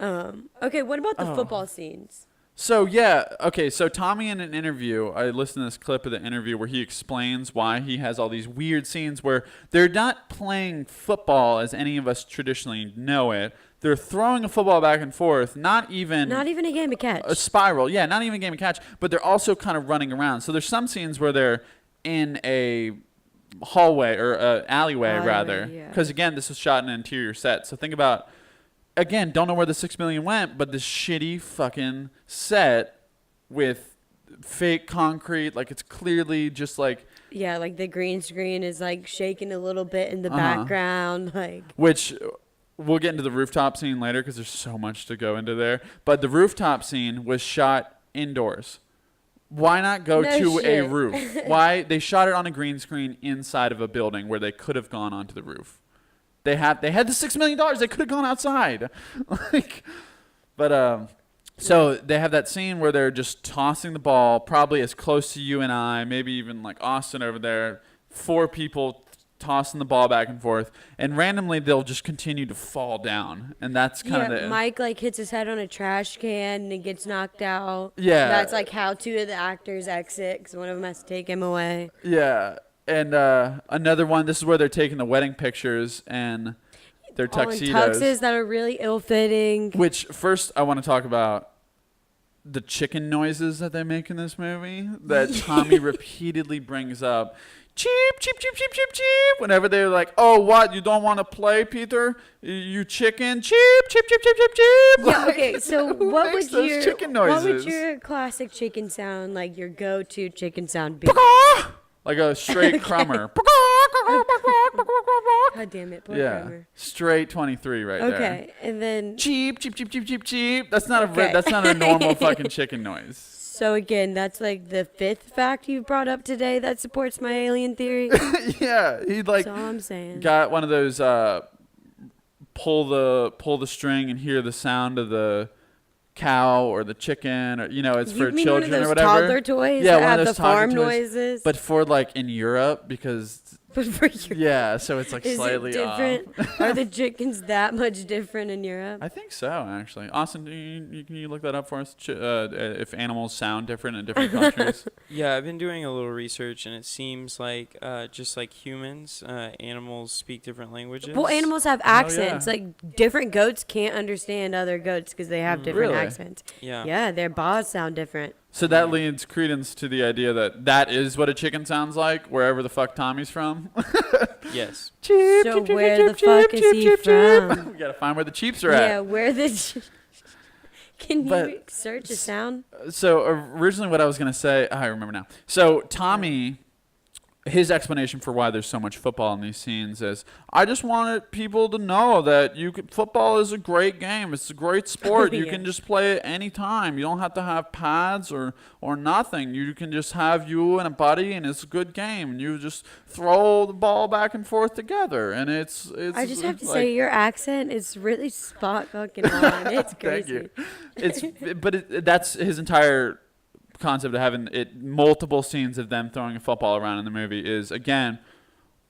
Okay, what about the football scenes? So yeah, okay, so Tommy in an interview, I listened to this clip of the interview where he explains why he has all these weird scenes where they're not playing football as any of us traditionally know it. They're throwing a football back and forth, not even Not even a game of catch. a spiral. Yeah, not even a game of catch, but they're also kind of running around. So there's some scenes where they're in a hallway or alleyway rather, yeah. because again, this was shot in an interior set. So think about, again, don't know where the $6 million went, but this shitty fucking set with fake concrete, like it's clearly just like, Yeah, like the green screen is like shaking a little bit in the Uh-huh. background. Like, which we'll get into the rooftop scene later because there's so much to go into there. But the rooftop scene was shot indoors. Why not go to a roof? Why they shot it on a green screen inside of a building where they could have gone onto the roof? They had the $6 million. They could have gone outside. So they have that scene where they're just tossing the ball, probably as close to you and I, maybe even like Austin over there. 4 people tossing the ball back and forth, and randomly they'll just continue to fall down, and that's kind of Mike like hits his head on a trash can and he gets knocked out. Yeah, that's like how 2 of the actors exit because one of them has to take him away. Yeah, and another one. This is where they're taking the wedding pictures and their tuxedos. All in tuxes that are really ill-fitting. Which first I want to talk about the chicken noises that they make in this movie that Tommy repeatedly brings up. Cheep, cheep, cheep, cheep, cheep, cheep. Whenever they're like, oh, what? You don't want to play, Peter? You chicken? Cheep, cheep, cheep, cheep, cheep, cheep. Yeah, okay, so what would your classic chicken sound, like your go-to chicken sound be? Like a straight crummer. God damn it, poor crummer. Straight 23 right there. Okay, and then... Cheep, cheep, cheep, cheep, cheep, cheep. That's not a normal fucking chicken noise. So again, that's like the 5th fact you brought up today that supports my alien theory. Yeah, he like that's all I'm saying. Got one of those pull the string and hear the sound of the cow or the chicken, or it's for children or whatever. Toddler toys. Yeah, that one of have those the farm toys, noises. but for like in Europe because. But for Europe. Yeah, so it's like slightly different. Are the chickens that much different in Europe? I think so, actually. Austin, can you look that up for us? If animals sound different in different countries? Yeah, I've been doing a little research, and it seems like just like humans, animals speak different languages. Well, animals have accents. Oh, yeah. Like different goats can't understand other goats because they have different accents. Yeah. Yeah, their baws sound different. So that leads credence to the idea that is what a chicken sounds like wherever the fuck Tommy's from. Yes. Cheep, so cheep, where cheep, the cheep, fuck cheep, is he cheep, from? We gotta find where the Cheeps are at. Yeah, where the... Can you search a sound? So originally what I was going to say, I remember now. So Tommy, his explanation for why there's so much football in these scenes is, I just wanted people to know that football is a great game. It's a great sport. You can just play it anytime. You don't have to have pads or nothing. You can just have you and a buddy, and it's a good game. And you just throw the ball back and forth together, and it's. I just have to say, your accent is really spot fucking on. It's crazy. Thank you. That's his entire concept of having multiple scenes of them throwing a football around in the movie is, again,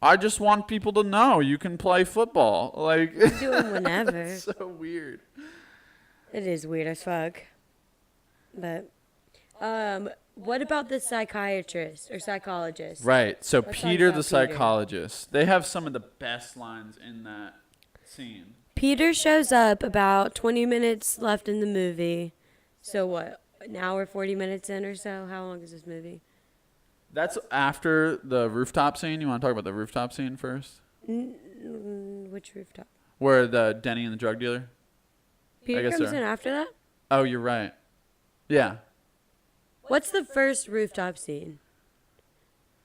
I just want people to know you can play football. Like, do it whenever. It's so weird. It is weird as fuck. But what about the psychiatrist or psychologist? Right. So Peter the psychologist. They have some of the best lines in that scene. Peter shows up about 20 minutes left in the movie. So what? An hour, 40 minutes in or so? How long is this movie? That's after the rooftop scene. You want to talk about the rooftop scene first? Which rooftop? Where the Denny and the drug dealer? Peter comes in after that? Oh, you're right. Yeah. What's the first rooftop scene?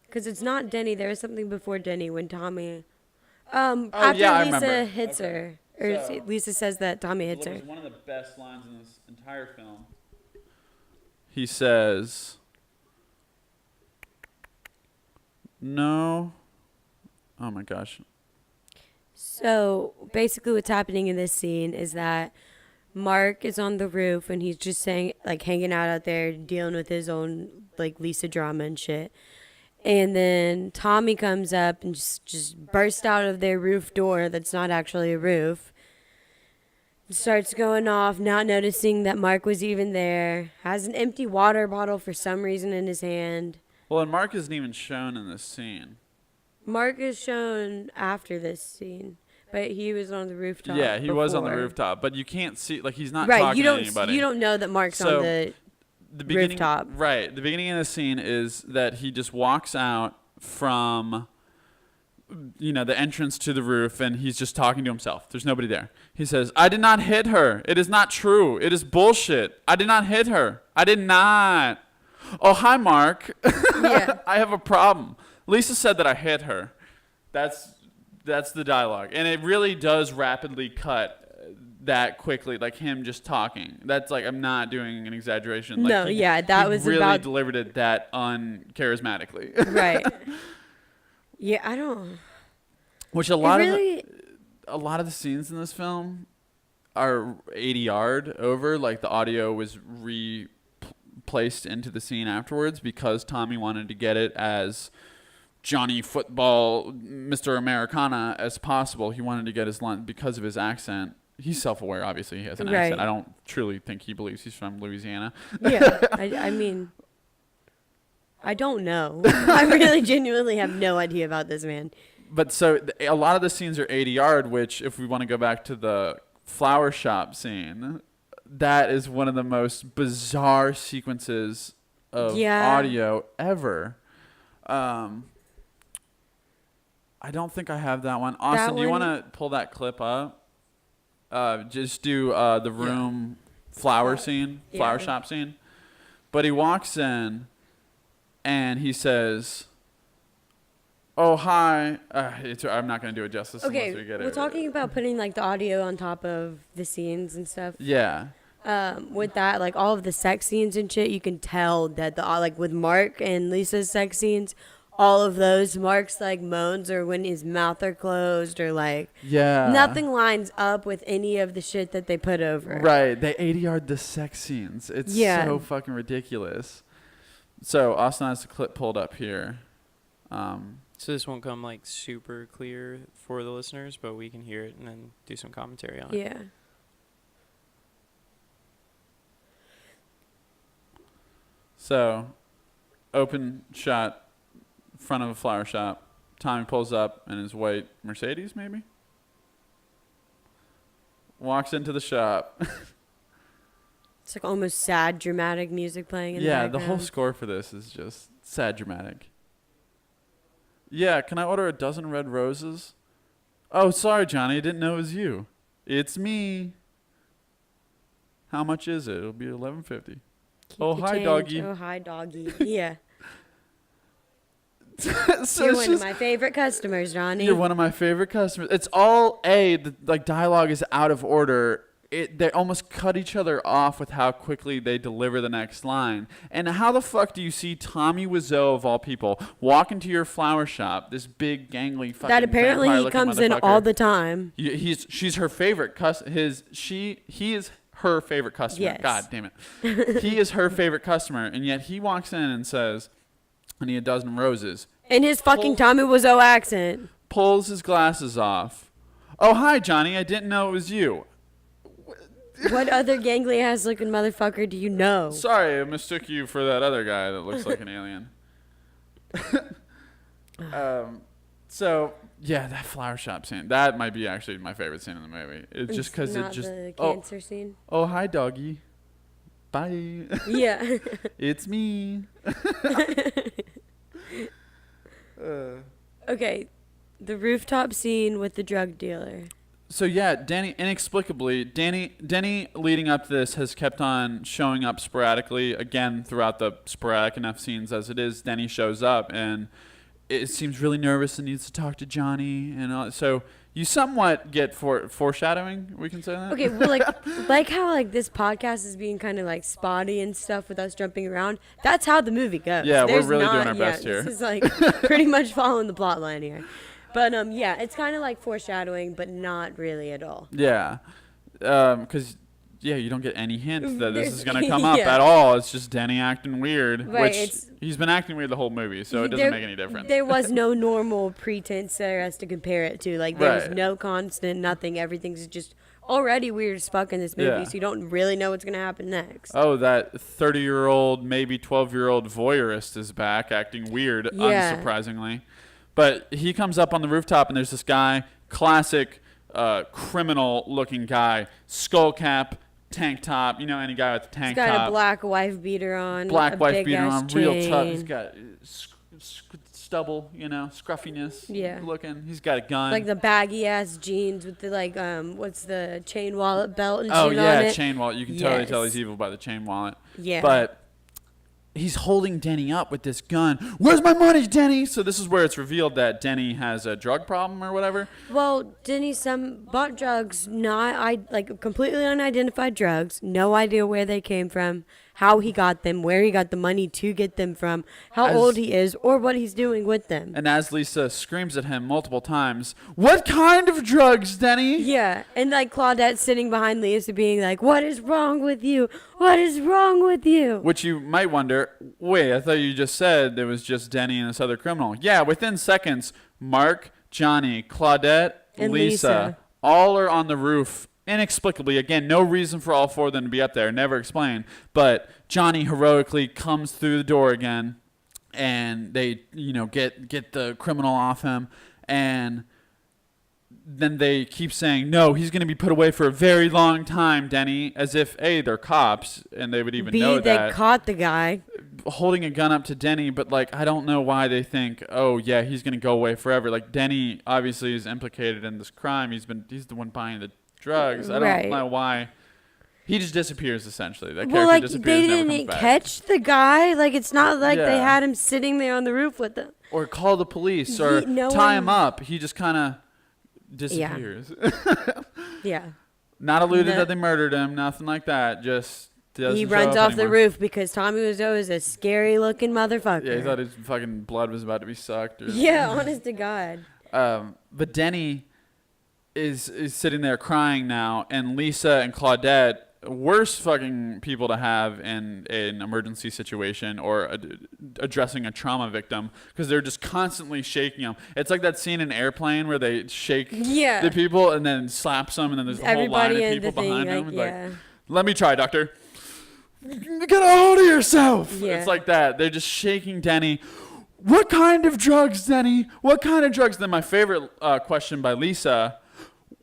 Because it's not Denny. There is something before Denny when Tommy... after Lisa hits her. Or so, Lisa says that Tommy hits her. One of the best lines in this entire film. He says, no. Oh my gosh. So basically what's happening in this scene is that Mark is on the roof and he's just hanging out there dealing with his own like Lisa drama and shit. And then Tommy comes up and just bursts out of their roof door that's not actually a roof. Starts going off, not noticing that Mark was even there. Has an empty water bottle for some reason in his hand. Well, and Mark isn't even shown in this scene. Mark is shown after this scene, but he was on the rooftop. Yeah, he was on the rooftop, but you can't see, like, he's not talking to anybody. You don't know that Mark's on the rooftop. Right. The beginning of the scene is that he just walks out from... the entrance to the roof, and he's just talking to himself. There's nobody there. He says, I did not hit her. It is not true. It is bullshit. I did not hit her. I did not. Oh, hi, Mark. Yeah. I have a problem. Lisa said that I hit her. That's That's the dialogue. And it really does rapidly cut that quickly, like him just talking. That's like, I'm not doing an exaggeration. Like No, yeah, that was really about delivered it that uncharismatically. right. Yeah, I don't. Which a lot of the scenes in this film are 80 yard over. Like the audio was placed into the scene afterwards because Tommy wanted to get it as Johnny Football, Mr. Americana as possible. He wanted to get his line because of his accent. He's self-aware, obviously. He has an accent. I don't truly think he believes he's from Louisiana. Yeah, I mean, I don't know. I really genuinely have no idea about this man. But so a lot of the scenes are 80 yard, which if we want to go back to the flower shop scene, that is one of the most bizarre sequences of audio ever. I don't think I have that one. Austin, do you want to pull that clip up? Just do the room flower shop scene. But he walks in and he says, "Oh, hi." I'm not going to do it justice unless we get it. We're talking about putting like the audio on top of the scenes and stuff. Yeah. With that, like all of the sex scenes and shit, you can tell that like with Mark and Lisa's sex scenes, all of those, Mark's like moans or when his mouth are closed or like nothing lines up with any of the shit that they put over. Right. They 80 yard the sex scenes. It's so fucking ridiculous. So Austin has the clip pulled up here. So this won't come like super clear for the listeners, but we can hear it and then do some commentary on it. Yeah. So, open shot, front of a flower shop. Tommy pulls up in his white Mercedes, maybe? Walks into the shop. It's like almost sad, dramatic music playing in the background. Yeah, the whole score for this is just sad, dramatic. Yeah, can I order a dozen red roses? Oh, sorry, Johnny, I didn't know it was you. It's me. How much is it? It'll be $11.50. Oh, hi, doggy. Oh, hi, doggy. Yeah. So you're one of my favorite customers, Johnny. You're one of my favorite customers. It's all the like dialogue is out of order. They almost cut each other off with how quickly they deliver the next line. And how the fuck do you see Tommy Wiseau, of all people, walk into your flower shop, this big, gangly fucking that apparently he comes in all the time. She's her favorite he is her favorite customer. Yes. God damn it. He is her favorite customer, and yet he walks in and says, "I need a dozen roses." In his fucking Tommy Wiseau accent. Pulls his glasses off. "Oh, hi, Johnny. I didn't know it was you." What other gangly ass looking motherfucker do you know? Sorry, I mistook you for that other guy that looks like an alien. So yeah, that flower shop scene, that might be actually my favorite scene in the movie. It's just because it just the cancer scene. Oh, hi, doggy. Bye. Yeah. It's me. Okay, the rooftop scene with the drug dealer. So yeah, Danny leading up to this has kept on showing up sporadically. Again, throughout the sporadic enough scenes as it is, Danny shows up and it seems really nervous and needs to talk to Johnny and all. So you somewhat get foreshadowing. We can say that. Okay, well, like how like this podcast is being kind of like spotty and stuff with us jumping around. That's how the movie goes. Yeah, we're really doing our best here. This is like pretty much following the plot line here. But yeah, it's kind of like foreshadowing, but not really at all. Yeah, because you don't get any hint that this is gonna come up Yeah. at all. It's just Danny acting weird, Right, which he's been acting weird the whole movie, so it doesn't make any difference. There was no normal pretense there as to compare it to. Like there was Right. no constant, nothing. Everything's just already weird as fuck in this movie, Yeah. so you don't really know what's gonna happen next. Oh, that 30-year-old, maybe 12-year-old voyeurist is back, acting weird, Yeah. unsurprisingly. But he comes up on the rooftop, and there's this guy, classic criminal-looking guy, skull cap, tank top. You know, any guy with a tank He's got top. a black wife beater on. Black a wife big beater ass on, real tough. chain. He's got stubble, scruffiness. Yeah. Looking. He's got a gun. Like the baggy ass jeans with the like what's the chain wallet belt and oh shit yeah, on it. chain wallet. You can totally tell Yes. he's evil by the chain wallet. Yeah. But he's holding Denny up with this gun. Where's my money, Denny? So this is where it's revealed that Denny has a drug problem or whatever. Well, Denny bought drugs, completely unidentified drugs. No idea where they came from, how he got them, where he got the money to get them from, how old he is, or what he's doing with them. And as Lisa screams at him multiple times, "What kind of drugs, Denny?" Yeah, and like Claudette sitting behind Lisa being like, "What is wrong with you? What is wrong with you?" Which you might wonder, wait, I thought you just said it was just Denny and this other criminal. Yeah, within seconds, Mark, Johnny, Claudette, And Lisa, all are on the roof inexplicably. Again, no reason for all four of them to be up there, never explained. But Johnny heroically comes through the door again, and they, get the criminal off him, and then they keep saying, "No, he's going to be put away for a very long time, Denny," as if A, they're cops, and they would even know that. They caught the guy. Holding a gun up to Denny, but, I don't know why they think, oh, yeah, he's going to go away forever. Denny obviously is implicated in this crime. He's the one buying the drugs. I don't know why. He just disappears, essentially. That character disappears, they never didn't comes back. catch the guy. It's not like they had him sitting there on the roof with them. Or call the police, or tie him up. He just kind of disappears. Yeah. Not alluded that they murdered him, nothing like that. Just doesn't he show runs up off the anymore. roof because Tommy Wiseau is a scary looking motherfucker. Yeah, he thought his fucking blood was about to be sucked. Yeah, honest to God. But Denny is sitting there crying now, and Lisa and Claudette, worst fucking people to have in an emergency situation or addressing a trauma victim, because they're just constantly shaking them. It's like that scene in Airplane where they shake the people and then slaps them, and then there's a whole line of people behind them. Let me try, doctor. Get a hold of yourself. Yeah. It's like that. They're just shaking Denny. What kind of drugs, Denny? What kind of drugs? Then my favorite question by Lisa.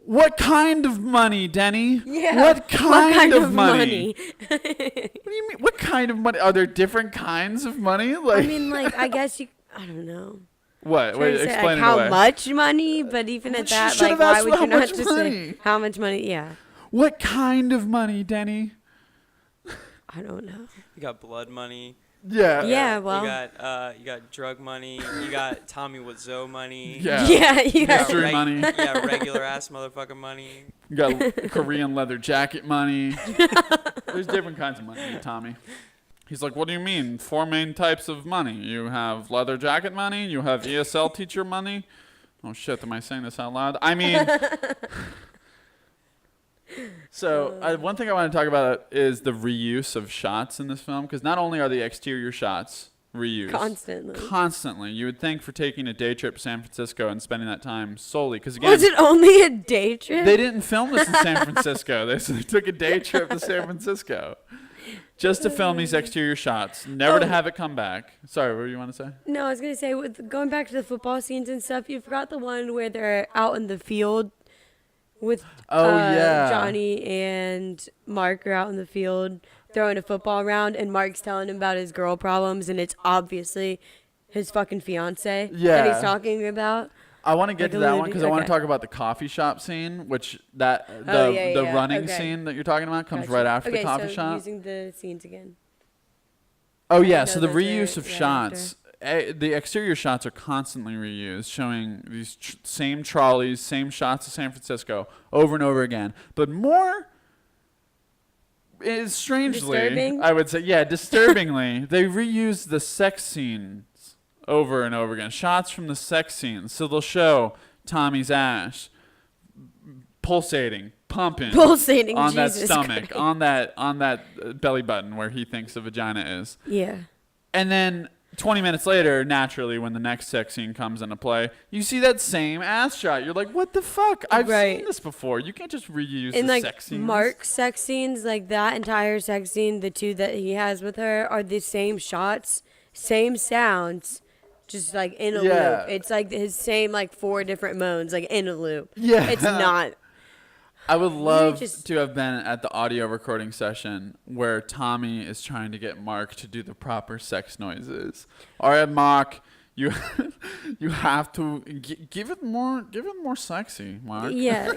What kind of money, Denny? Yeah. What kind of money? What do you mean? What kind of money? Are there different kinds of money? I guess I don't know. What? Wait, explain it how away. much money? But even at that, why would you not just say how much money? Yeah. What kind of money, Denny? I don't know. You got blood money. Yeah. Yeah, well. You got drug money. You got Tommy Wiseau money. Yeah. Yeah, you got Mystery money. Yeah, regular ass motherfucking money. You got Korean leather jacket money. There's different kinds of money, Tommy. He's like, what do you mean? 4 main types of money. You have leather jacket money. You have ESL teacher money. Oh, shit. Am I saying this out loud? I mean... So one thing I want to talk about is the reuse of shots in this film, because not only are the exterior shots reused constantly, you would think for taking a day trip to San Francisco and spending that time solely, because again, was it only a day trip? They didn't film this in San Francisco. They took a day trip to San Francisco just to film these exterior shots, never to have it come back. Sorry, what do you want to say? No, I was gonna say, going back to the football scenes and stuff, you forgot the one where they're out in the field with Johnny and Mark are out in the field throwing a football around, and Mark's telling him about his girl problems, and it's obviously his fucking fiance that he's talking about. I want to get to that one because I want to talk about the coffee shop scene, which the running scene that you're talking about comes right after the coffee shop. Using the scenes again. Oh yeah, so the reuse of shots. The exterior shots are constantly reused, showing these same trolleys, same shots of San Francisco over and over again. But more is strangely, disturbing? I would say, disturbingly, they reuse the sex scenes over and over again. Shots from the sex scenes. So they'll show Tommy's ass pulsating, pumping on that stomach, Christ. on that belly button where he thinks the vagina is. Yeah. And then 20 minutes later, naturally, when the next sex scene comes into play, you see that same ass shot. You're like, what the fuck? I've seen this before. You can't just reuse the sex scenes. Mark's sex scenes, that entire sex scene, the two that he has with her, are the same shots, same sounds, just in a loop. It's his same 4 different moans, in a loop. Yeah. It's not. I would love to have been at the audio recording session where Tommy is trying to get Mark to do the proper sex noises. All right, Mark, you have to give it more sexy, Mark. Yeah.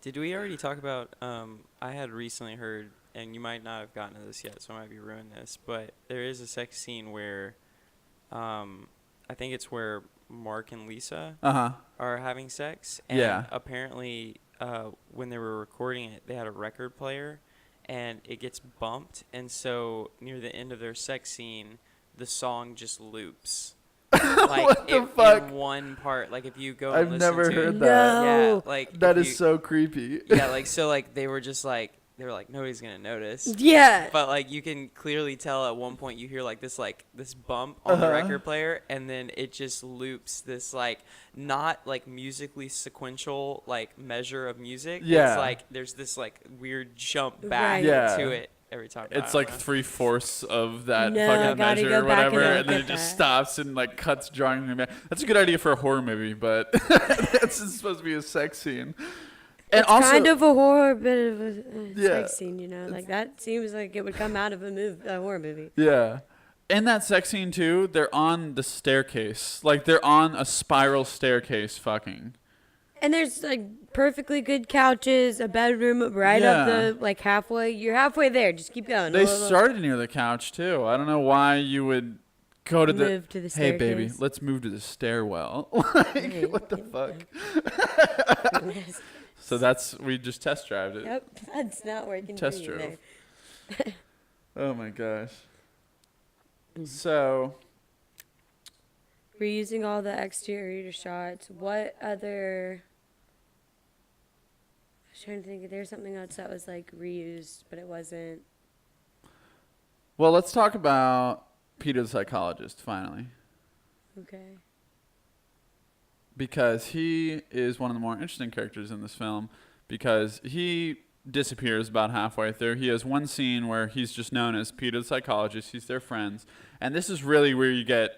Did we already talk about? I had recently heard and you might not have gotten to this yet, so I might be ruining this, but there is a sex scene where, I think it's where Mark and Lisa are having sex, and apparently, when they were recording it, they had a record player, and it gets bumped, and so near the end of their sex scene, the song just loops. Like what the fuck? In one part, like if you go I've and listen never to heard it, that. yeah, like that is so creepy. Yeah, like so, like they were like nobody's gonna notice. Yeah. But like you can clearly tell at one point you hear like this bump on the record player, and then it just loops this like not like musically sequential like measure of music. Yeah. It's like there's this like weird jump back Right. to it every time. It's like 3/4 of that No, fucking gotta measure go or back and whatever, look and then at it just that. stops and like cuts drawing them back. That's a good idea for a horror movie, but it's supposed to be a sex scene. And It's also, kind of a horror, bit of a Yeah. sex scene, you know. Like that seems like it would come out of a horror movie. yeah. In that sex scene too, they're on the staircase. Like they're on a spiral staircase fucking. And there's like perfectly good couches, a bedroom right up Yeah. the like halfway. You're halfway there. Just keep going. They started near the couch too. I don't know why you would go to Move to the Hey baby, staircase. let's move to the stairwell. Like, Hey, what the yeah. fuck? So we just test drived it. Yep, that's not working. Test for you drove. there. Oh my gosh. So We're using all the exterior shots. What other? I was trying to think. There's something else that was like reused, but it wasn't. well, let's talk about Peter the psychologist finally. Okay. Because he is one of the more interesting characters in this film because he disappears about halfway through. He has one scene where he's just known as Peter the psychologist. He's their friends. And this is really where you get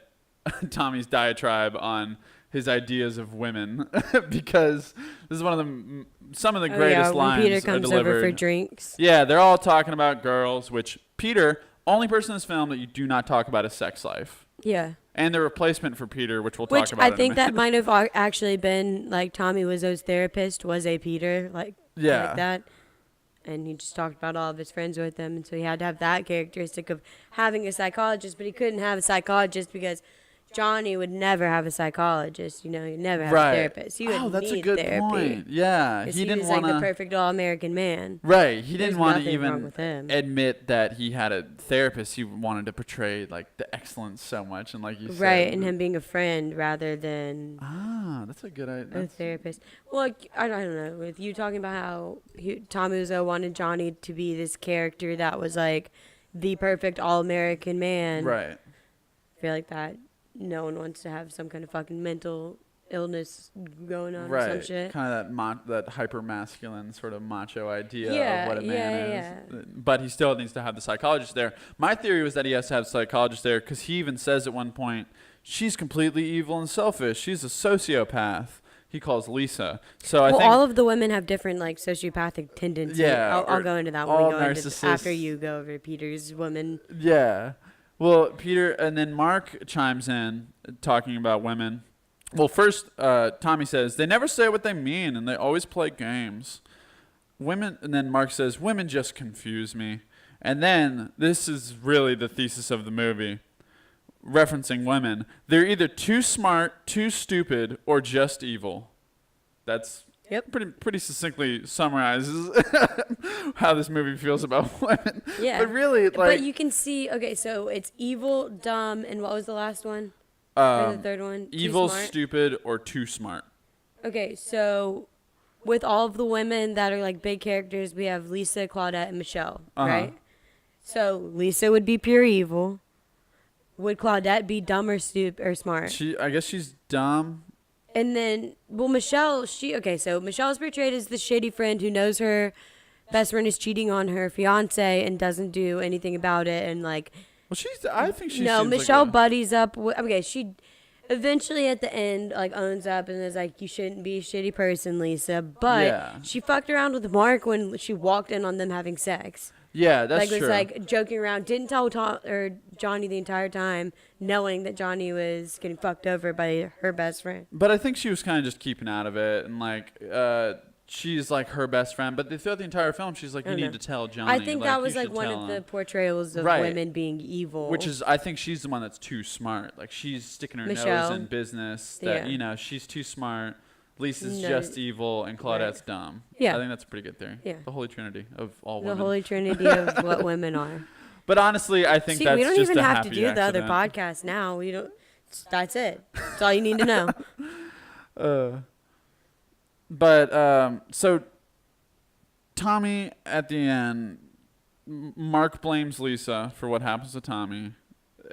Tommy's diatribe on his ideas of women because this is one of some of the greatest when lines Peter are comes delivered. over for drinks. Yeah, they're all talking about girls, which Peter, only person in this film that you do not talk about his sex life. Yeah. And the replacement for Peter, which we'll Which talk about I in a think that minute. might have actually been like Tommy Wiseau's therapist was a Peter, like that, and he just talked about all of his friends with him, and so he had to have that characteristic of having a psychologist, but he couldn't have a psychologist because Johnny would never have a psychologist. You know, he'd never have a therapist. He would that's need a good therapy. point. Yeah, 'Cause he he didn't was want like the to. perfect all-American man. Right, he There's didn't want to nothing wrong even with him. admit that he had a therapist. He wanted to portray like the excellence so much, and like you said, Right, and him being a friend rather than that's a good idea. a therapist. Well, like, I don't know. With you talking about how Tommy Wiseau wanted Johnny to be this character that was like the perfect all-American man. Right. I feel like that no one wants to have some kind of fucking mental illness going on or Right. some shit. Kind of that hyper masculine sort of macho idea Yeah, of what a man yeah. is. But he still needs to have the psychologist there. My theory was that he has to have a psychologist there because he even says at one point, she's completely evil and selfish. She's a sociopath. He calls Lisa. So I think all of the women have different like sociopathic tendencies. Yeah, I'll or go into that when all we go into narcissists. after you go over Peter's woman. Yeah. Well, Peter, and then Mark chimes in talking about women. Well, first, Tommy says, they never say what they mean, and they always play games. Women, and then Mark says, women just confuse me. And then, this is really the thesis of the movie, referencing women. They're either too smart, too stupid, or just evil. That's pretty succinctly summarizes how this movie feels about women. Yeah. But really, like... But you can see, okay, so it's evil, dumb, and what was the last one? Or the third one? Too Evil, smart? stupid, or too smart. Okay, so with all of the women that are like big characters, we have Lisa, Claudette, and Michelle, right? So Lisa would be pure evil. Would Claudette be dumb or stupid or smart? I guess she's dumb. And then, well, Michelle, so Michelle's portrayed as the shady friend who knows her best friend is cheating on her fiance and doesn't do anything about it. And like, Well, I think she. no, seems Michelle like buddies up. She eventually at the end like owns up and is like, you shouldn't be a shitty person, Lisa. But Yeah. she fucked around with Mark when she walked in on them having sex. Yeah, that's like true. was like joking around, didn't tell Johnny the entire time, knowing that Johnny was getting fucked over by her best friend. But I think she was kind of just keeping out of it, and like, she's like her best friend, but throughout the entire film, she's like, you need to tell Johnny. I think that was you like should one tell of the him. portrayals of Right. women being evil. Which is, I think she's the one that's too smart. Like, she's sticking her Michelle. nose in business. That Yeah. she's too smart. Lisa's No. just evil, and Claudette's Right. dumb. Yeah. I think that's a pretty good theory. Yeah. The holy trinity of all the women. holy trinity of what women are. But honestly, I think See, that's we don't just even a have to happy do the other accident. podcast now. We don't. That's it. That's all you need to know. So Tommy at the end, Mark blames Lisa for what happens to Tommy.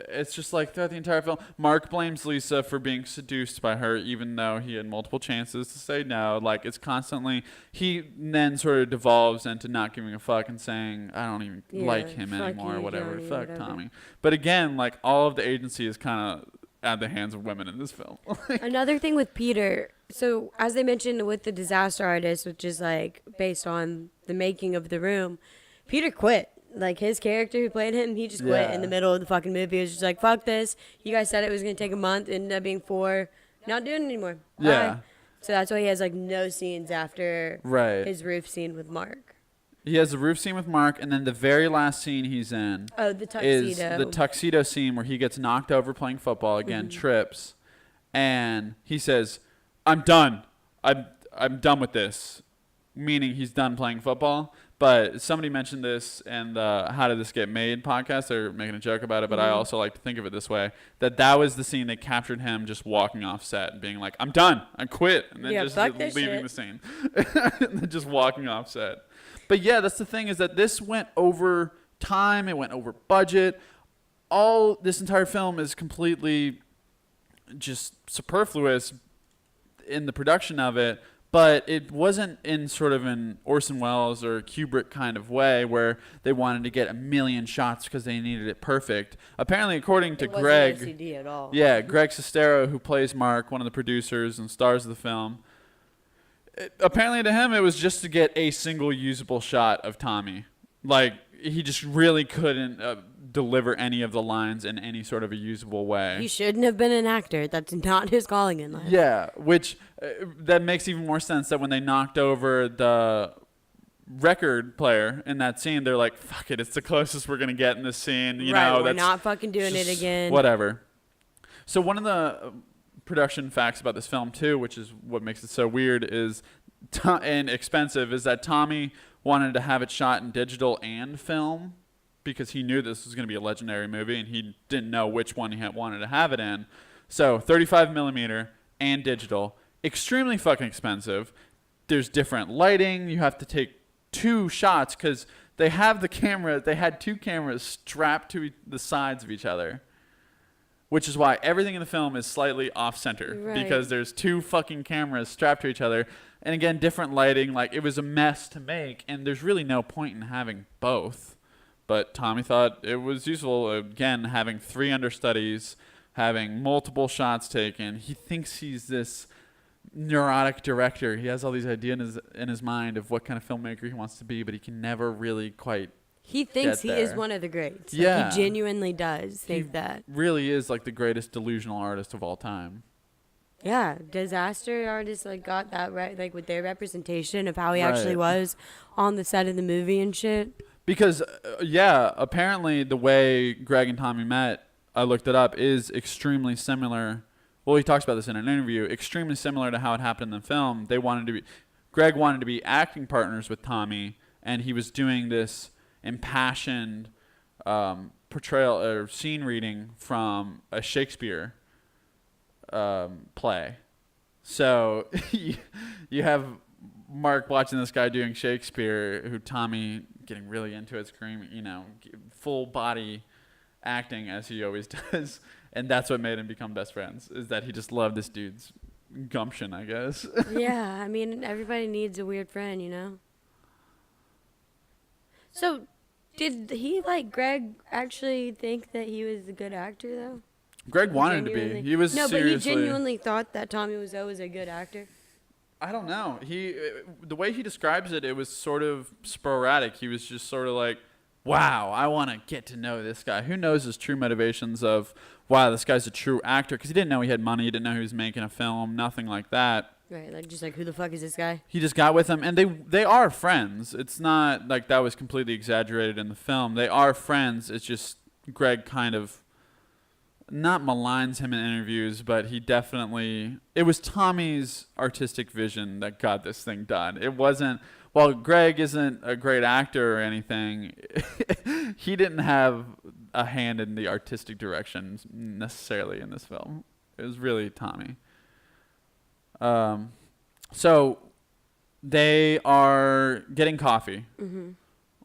It's just like throughout the entire film, Mark blames Lisa for being seduced by her, even though he had multiple chances to say no. Like, it's constantly, he then sort of devolves into not giving a fuck and saying, I don't even like him fuck anymore, you, or whatever. Johnny, Fuck whatever. Tommy. But again, like, all of the agency is kind of at the hands of women in this film. Another thing with Peter. So as they mentioned with the Disaster Artist, which is like based on the making of The Room, Peter quit. Like, his character who played him, he just quit in the middle of the fucking movie. He was just like, fuck this. You guys said it was going to take a month. It ended up being 4. Not doing it anymore. Yeah. Bye. So that's why he has, like, no scenes after Right. his roof scene with Mark. He has the roof scene with Mark, and then the very last scene he's in Oh, the is tuxedo. the tuxedo scene where he gets knocked over playing football again, trips, and he says, I'm done. I'm done with this, meaning he's done playing football. But somebody mentioned this in the How Did This Get Made podcast. They're making a joke about it, but I also like to think of it this way, that was the scene that captured him just walking off set and being like, I'm done. I quit. And then Yeah, just fuck this leaving shit. the scene. And then just walking off set. But yeah, that's the thing, is that this went over time. It went over budget. This entire film is completely just superfluous in the production of it. But it wasn't in sort of an Orson Welles or Kubrick kind of way where they wanted to get a million shots because they needed it perfect. Apparently, according to It wasn't Greg, OCD at all. yeah, Greg Sestero, who plays Mark, one of the producers and stars of the film, apparently to him it was just to get a single usable shot of Tommy. Like, he just really couldn't deliver any of the lines in any sort of a usable way. He shouldn't have been an actor. That's not his calling in life. Yeah, which that makes even more sense that when they knocked over the record player in that scene, they're like, fuck it, it's the closest we're going to get in this scene. You know, we're that's not fucking doing it just again. Whatever. So one of the production facts about this film, too, which is what makes it so weird is and expensive, is that Tommy wanted to have it shot in digital and film because he knew this was going to be a legendary movie and he didn't know which one he wanted to have it in. So 35 millimeter and digital, extremely fucking expensive. There's different lighting. You have to take 2 shots because they had 2 cameras strapped to the sides of each other, which is why everything in the film is slightly off center, Right. because there's 2 fucking cameras strapped to each other. And again, different lighting. Like, it was a mess to make, and there's really no point in having both. But Tommy thought it was useful, again, having 3 understudies, having multiple shots taken. He thinks he's this neurotic director. He has all these ideas in his mind of what kind of filmmaker he wants to be, but he can never really quite. He thinks Get he is there. one of the greats. Yeah. Like, he genuinely does think He that. really is like the greatest delusional artist of all time. Yeah, disaster artists like got that right, like with their representation of how he actually Right. was on the set of the movie and shit. Because, apparently the way Greg and Tommy met, I looked it up, is extremely similar. Well, he talks about this in an interview. Extremely similar to how it happened in the film. Greg wanted to be acting partners with Tommy, and he was doing this impassioned portrayal or scene reading from a Shakespeare play. So you have Mark watching this guy doing Shakespeare, who Tommy getting really into it, screaming, full body acting as he always does. And that's what made him become best friends, is that he just loved this dude's gumption, I guess. Yeah, I mean, everybody needs a weird friend, you know? So, did he, like, Greg actually think that he was a good actor, though? Greg wanted to be. Genuinely- He was No, seriously. but he genuinely thought that Tommy Wiseau was a good actor. I don't know. The way he describes it, it was sort of sporadic. He was just sort of like, wow, I want to get to know this guy. Who knows his true motivations of, wow, this guy's a true actor? Because he didn't know he had money. He didn't know he was making a film. Nothing like that. Right, like just like who the fuck is this guy? He just got with him, and they are friends. It's not like that was completely exaggerated in the film. They are friends. It's just Greg kind of not maligns him in interviews, but he definitely, it was Tommy's artistic vision that got this thing done. It wasn't, while Greg isn't a great actor or anything, he didn't have a hand in the artistic direction necessarily in this film. It was really Tommy. So they are getting coffee. Mm-hmm.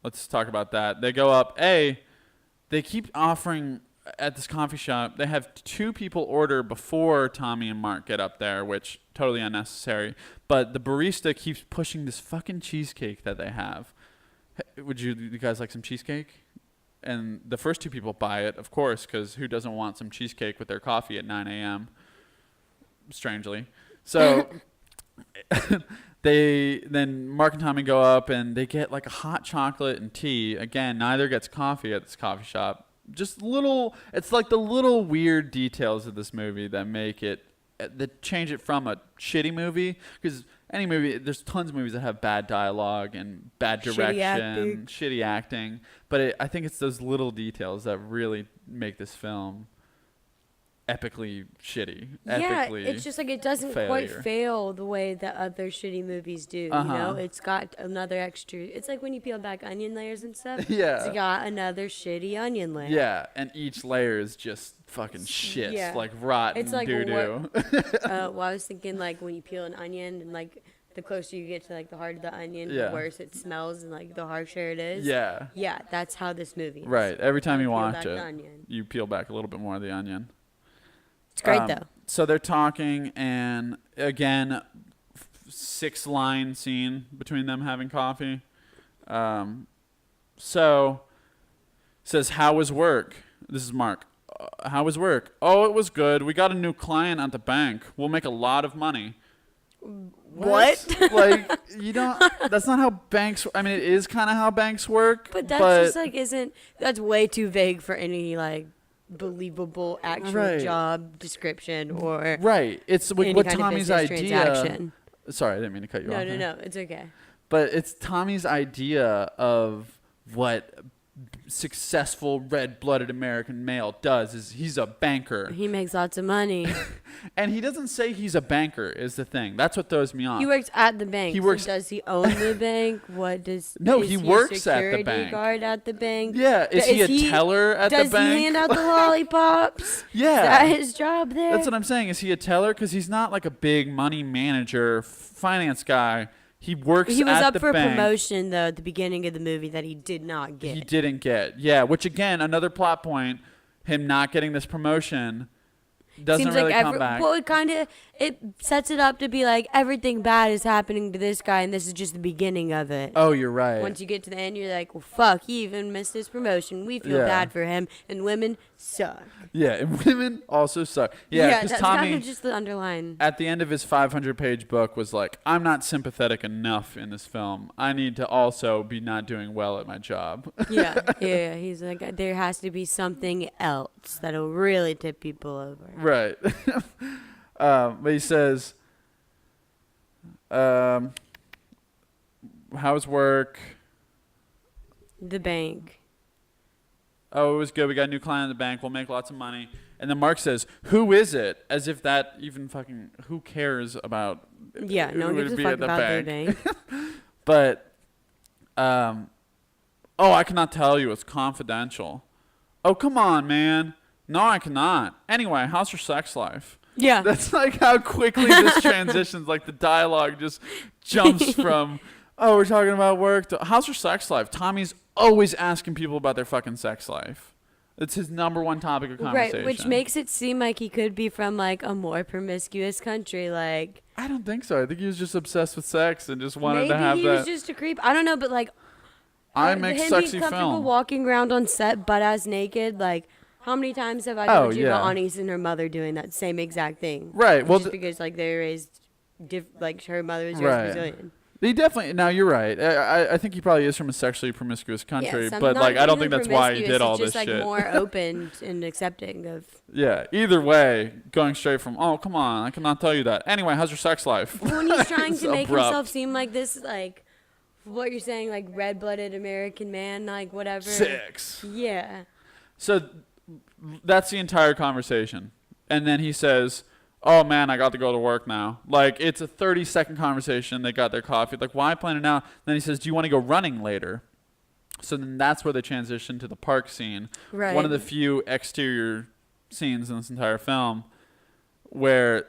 Let's talk about that. They go up. They keep offering at this coffee shop. They have 2 people order before Tommy and Mark get up there, which totally unnecessary. But the barista keeps pushing this fucking cheesecake that they have. Would you guys like some cheesecake? And the first 2 people buy it, of course, because who doesn't want some cheesecake with their coffee at 9 a.m.? Strangely. So then Mark and Tommy go up and they get like a hot chocolate and tea. Again, neither gets coffee at this coffee shop. Just it's like the little weird details of this movie that make it, that change it from a shitty movie. Because any movie, there's tons of movies that have bad dialogue and bad direction, shitty acting. But I think it's those little details that really make this film epically shitty. Yeah, epically it's just like it doesn't quite fail the way that other shitty movies do. Uh-huh. You know, it's got another extra. It's like when you peel back onion layers and stuff. Yeah, it's got another shitty onion layer. Yeah, and each layer is just fucking shit, like rotten it's like doo-doo. Well, I was thinking like when you peel an onion and like the closer you get to like the heart of the onion, the worse it smells and like the harsher it is. Yeah. Yeah, that's how this movie is. Right. Every time you watch it, onion. you peel back a little bit more of the onion. It's great though. So they're talking, and again, 6-line scene between them having coffee. So says, "How was work?" This is Mark. "How was work?" "Oh, it was good. We got a new client at the bank. We'll make a lot of money." What? Like, you don't, that's not how banks, I mean, it is kind of how banks work. But that's just like, that's way too vague for any like believable actual job description or right. It's any what kind Tommy's of business idea. Transaction. Sorry, I didn't mean to cut you off. No, it's okay. But it's Tommy's idea of what successful red-blooded American male does is he's a banker. He makes lots of money. And he doesn't say he's a banker is the thing. That's what throws me off. He works at the bank. He works. So does he own the bank? What does? No, is he works at the security bank. Guard at the bank. Yeah, is he a teller at the bank? Does he hand out the lollipops? Yeah, is that his job there? That's what I'm saying. Is he a teller? Because he's not like a big money manager, finance guy. He works at the bank. He was up for promotion, though, at the beginning of the movie that he did not get. He didn't get. Yeah, which, again, another plot point, him not getting this promotion doesn't Seems really like come back. Well, it sets it up to be like everything bad is happening to this guy, and this is just the beginning of it. Oh, you're right. Once you get to the end, you're like, well, fuck, he even missed his promotion. We feel bad for him, and women suck. Yeah, and women also suck. Yeah, because that's Tommy, kind of just the underline. at the end of his 500-page book, was like, I'm not sympathetic enough in this film. I need to also be not doing well at my job. Yeah. He's like, there has to be something else that'll really tip people over. Right. But he says, how's work? The bank. Oh, it was good. We got a new client at the bank. We'll make lots of money. And then Mark says, who is it? As if that even fucking, who cares about no one gives a fuck about their bank. But, oh, I cannot tell you. It's confidential. Oh, come on, man. No, I cannot. Anyway, how's your sex life? Yeah. That's like how quickly this transitions. Like the dialogue just jumps from, oh, we're talking about work to, how's your sex life? Tommy's always asking people about their fucking sex life. It's his number one topic of conversation. Right, which makes it seem like he could be from like a more promiscuous country. Like, I don't think so. I think he was just obsessed with sex and just wanted to have maybe he was just a creep. I don't know, but like, I make him sexy being comfortable film. walking around on set butt ass naked, like. How many times have I told you about yeah. Anise and her mother doing that same exact thing? Right. Well, just because like they raised, like her mother was raised Brazilian. He definitely. Now you're right. I think he probably is from a sexually promiscuous country, Yeah, but like I don't think that's why he did all this just, like, shit. more open and accepting of. Yeah. Either way, going straight from come on, I cannot tell you that. Anyway, how's your sex life? When he's trying It's to make abrupt. himself seem like this, like what you're saying, like red-blooded American man, like whatever. 6. Yeah. So that's the entire conversation, and then he says, "Oh man, I got to go to work now." Like it's a 30-second conversation. They got their coffee. Like, why plan it now? Then he says, "Do you want to go running later?" So then that's where they transition to the park scene. Right. One of the few exterior scenes in this entire film where,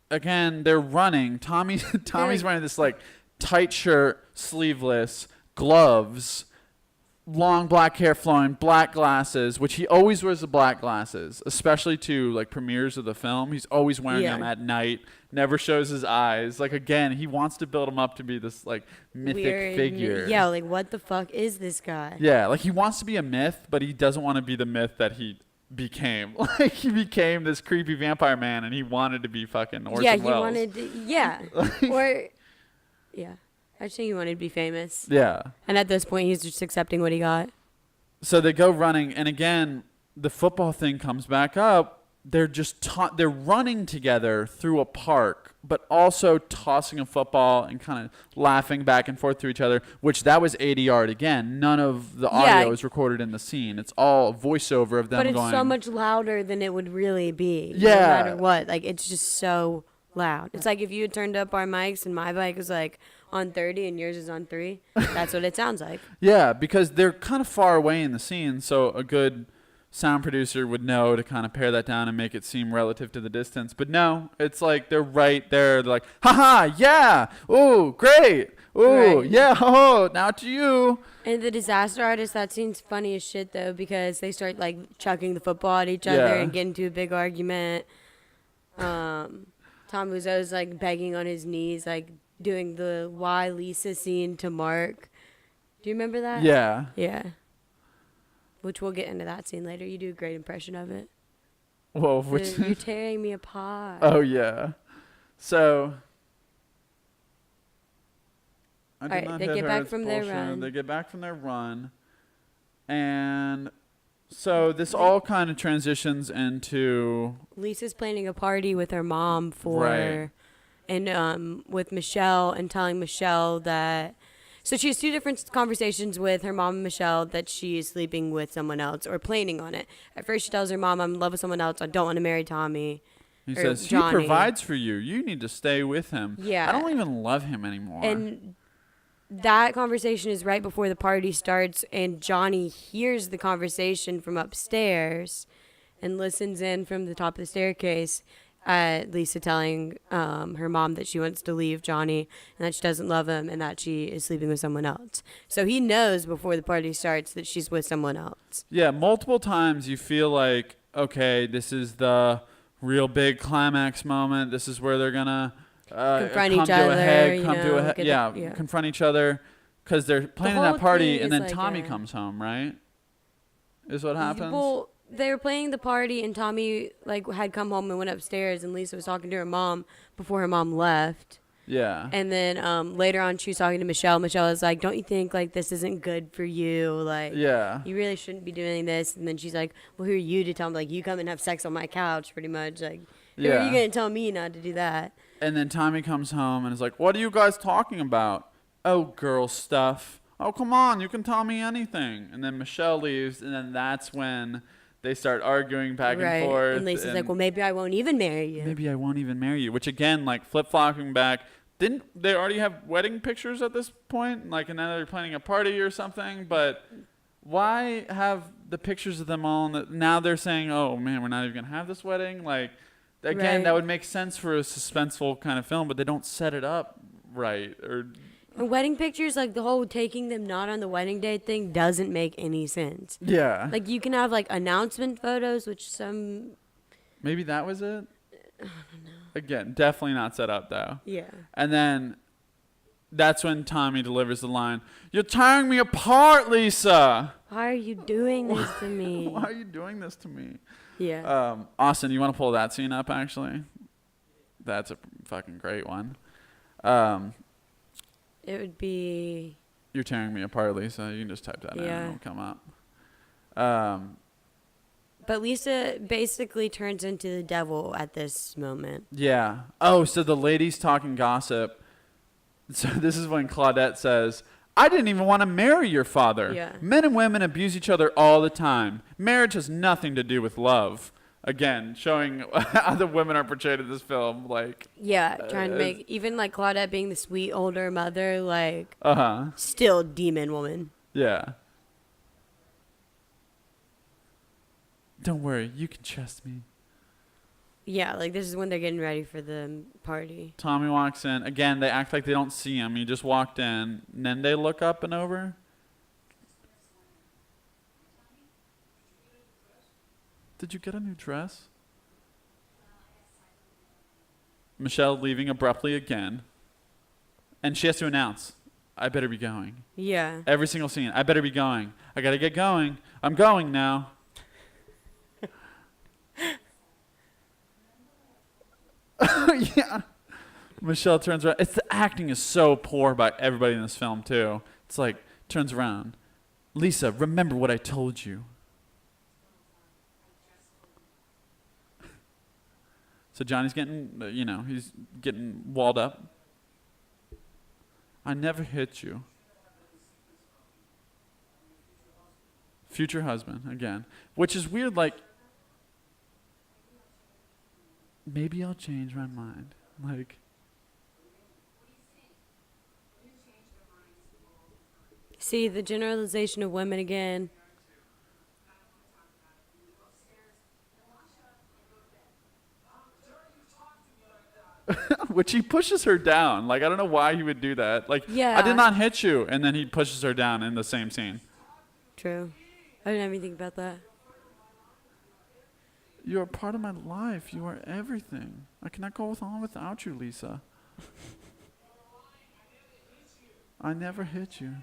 again, they're running. Tommy's wearing this like tight shirt, sleeveless, gloves, long black hair flowing, black glasses, which he always wears the black glasses, especially to like premieres of the film. He's always wearing them at night, never shows his eyes. Like, again, he wants to build him up to be this like mythic Weird figure. Yeah, like what the fuck is this guy? Yeah, like he wants to be a myth, but he doesn't want to be the myth that he became. Like he became this creepy vampire man, and he wanted to be fucking Orson Yeah, Welles. wanted to, yeah. Or, yeah. I think he wanted to be famous. Yeah. And at this point, he's just accepting what he got. So they go running, and again, the football thing comes back up. They're just they're running together through a park, but also tossing a football and kind of laughing back and forth to each other, which that was ADR'd again. None of the audio is recorded in the scene. It's all voiceover of them going. But it's so much louder than it would really be. Yeah. No matter what. Like, it's just so loud. It's like if you had turned up our mics and my mic was like on 30 and yours is on 3. That's what it sounds like. Yeah, because they're kind of far away in the scene, so a good sound producer would know to kind of pare that down and make it seem relative to the distance. But no, it's like they're right there. They're like, haha, yeah, ooh, great, ooh, Right. yeah, oh, now to you. And the disaster artist, that scene's funny as shit, though, because they start, like, chucking the football at each other Yeah. and get into a big argument. Tom Wiseau's, like, begging on his knees, like, doing the Why Lisa scene to Mark. Do you remember that? Yeah. Yeah. Which we'll get into that scene later. You do a great impression of it. Well, which? You're tearing me apart. Oh yeah. So. I did Alright, not they hit get her, back it's from their bullshit. run. They get back from their run, and so this all kind of transitions into. Lisa's planning a party with her mom Right. and with Michelle, and telling Michelle that. So she has 2 different conversations with her mom and Michelle that she is sleeping with someone else or planning on it. At first she tells her mom, I'm in love with someone else. I don't want to marry Tommy. He or says, Johnny. he provides for you. You need to stay with him. Yeah. I don't even love him anymore. And that conversation is right before the party starts, and Johnny hears the conversation from upstairs and listens in from the top of the staircase at Lisa telling her mom that she wants to leave Johnny and that she doesn't love him and that she is sleeping with someone else. So he knows before the party starts that she's with someone else. Yeah, multiple times you feel like, okay, this is the real big climax moment. This is where they're going to Confront come each to other, a head, you come to know, a head. get Yeah, the- confront each other because they're planning whole that party, thing and is then like Tommy a- comes home, right? Is what happens? Well, they were playing the party, and Tommy had come home and went upstairs, and Lisa was talking to her mom before her mom left. Yeah. And then later on, she was talking to Michelle. Michelle was like, don't you think, this isn't good for you? Like, Yeah. you really shouldn't be doing this. And then she's like, well, who are you to tell me? Like, you come and have sex on my couch, pretty much. Like, who are Yeah. you going to tell me not to do that? And then Tommy comes home and is like, what are you guys talking about? Oh, girl stuff. Oh, come on. You can tell me anything. And then Michelle leaves, and then that's when they start arguing back Right. and forth. And Lisa's like, well, maybe I won't even marry you. maybe I won't even marry you. Which, again, flip-flopping back. Didn't they already have wedding pictures at this point? And then they're planning a party or something. But why have the pictures of them all? Now they're saying, oh, man, we're not even going to have this wedding? Again, Right. that would make sense for a suspenseful kind of film, but they don't set it up right. And wedding pictures, the whole taking them not on the wedding day thing doesn't make any sense. Yeah. You can have, announcement photos, which some... Maybe that was it? I don't know. Again, definitely not set up, though. Yeah. And then that's when Tommy delivers the line, you're tearing me apart, Lisa. Why are you doing this to me? Why are you doing this to me? Yeah. Austin, you want to pull that scene up, actually? That's a fucking great one. It would be. You're tearing me apart, Lisa. You can just type that in Yeah. and it'll come up. But Lisa basically turns into the devil at this moment. Yeah. Oh, so the lady's talking gossip. So this is when Claudette says, I didn't even want to marry your father. Yeah. Men and women abuse each other all the time. Marriage has nothing to do with love. Again, showing how the women are portrayed in this film. Like, Yeah, trying to make, even like Claudette being the sweet older mother, like, uh-huh. still demon woman. Yeah. Don't worry, you can trust me. Yeah, like this is when they're getting ready for the party. Tommy walks in. Again, they act like they don't see him. He just walked in. And then they look up and over. Did you get a new dress? Michelle leaving abruptly again. And she has to announce, I better be going. Yeah. Every single scene. I better be going. I gotta get going. I'm going now. Yeah. Michelle turns around. The acting is so poor by everybody in this film too. It's like turns around. Lisa, remember what I told you. So Johnny's getting, he's getting walled up. I never hit you. Future husband again, which is weird. Like, maybe I'll change my mind. Like, See, the generalization of women again. which he pushes her down. Like, I don't know why he would do that. Like, Yeah. I did not hit you, and then he pushes her down in the same scene. True. I didn't have anything about that. You are part of my life. You are everything. I cannot go on without you, Lisa. I never hit you.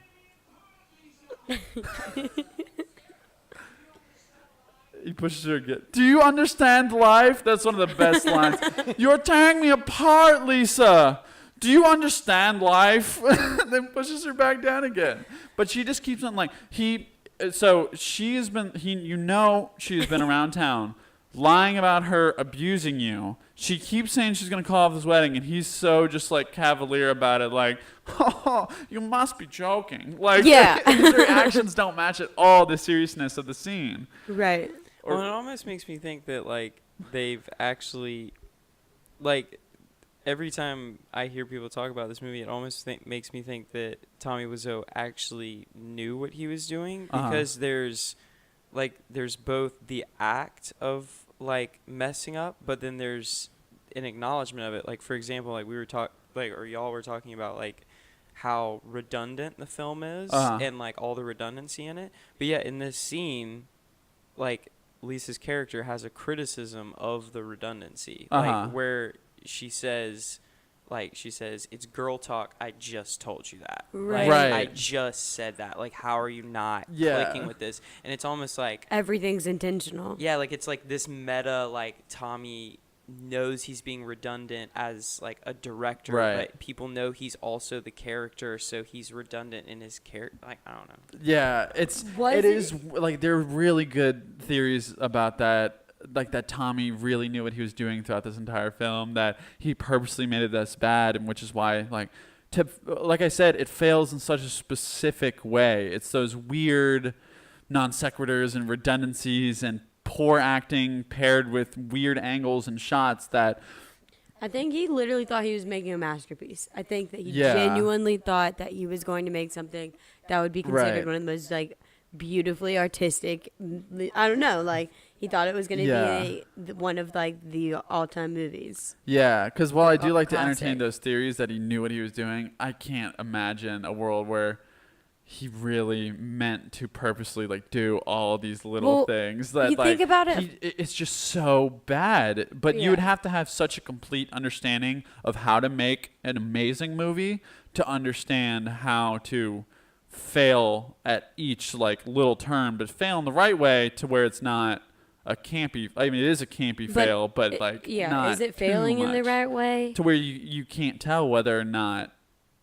He pushes her again. Do you understand life? That's one of the best lines. You're tearing me apart, Lisa. Do you understand life? Then pushes her back down again. But she just keeps on so she has been, she has been around town lying about her abusing you. She keeps saying she's going to call off this wedding, and he's so just like cavalier about it, like, oh, you must be joking. Like, Yeah. his reactions don't match at all the seriousness of the scene. Right. Well, it almost makes me think that, like, they've actually, like, every time I hear people talk about this movie, it almost makes me think that Tommy Wiseau actually knew what he was doing, because there's both the act of, like, messing up, but then there's an acknowledgement of it. Like, for example, like, y'all were talking about, like, how redundant the film is and, like, all the redundancy in it. But, yeah, in this scene, like, Lisa's character has a criticism of the redundancy, like, where she says, it's girl talk. I just told you that. Right. Right. I just said that. Like, how are you not clicking with this? And it's almost like Everything's intentional. yeah, like it's like this meta. Like, Tommy knows he's being redundant as like a director, Right. but people know he's also the character, so he's redundant in his character. Like, I don't know. Yeah, it is like there are really good theories about that. Like that Tommy really knew what he was doing throughout this entire film, that he purposely made it this bad, and which is why, like I said, it fails in such a specific way. It's those weird non sequiturs and redundancies and poor acting paired with weird angles and shots that I think he literally thought he was making a masterpiece. I think that he Yeah. genuinely thought that he was going to make something that would be considered Right. one of the most, like, beautifully artistic. I don't know, like, he thought it was going to Yeah. be one of, like, the all-time movies. Yeah, because while I do like to Classic. entertain those theories that he knew what he was doing, I can't imagine a world where he really meant to purposely like do all these little things that you like think about it- it's just so bad. But you would Yeah. have to have such a complete understanding of how to make an amazing movie to understand how to fail at each like little turn, but fail in the right way to where it's not a campy. I mean, it is a campy fail, but like yeah, not is it too failing in the much. right way? To where you can't tell whether or not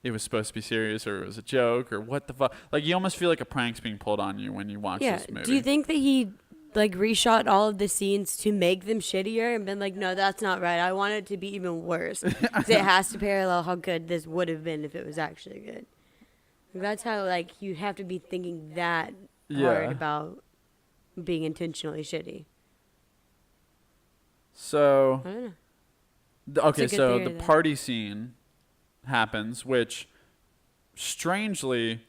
it was supposed to be serious or it was a joke or what the fuck. Like, you almost feel like a prank's being pulled on you when you watch Yeah. this movie. Do you think that he like reshot all of the scenes to make them shittier and been like, no, that's not right. I want it to be even worse. 'Cause it has to parallel how good this would have been if it was actually good. That's how, like, you have to be thinking that hard about being intentionally shitty. So, I don't know. okay, It's a good so theory, the though. party scene happens, which strangely,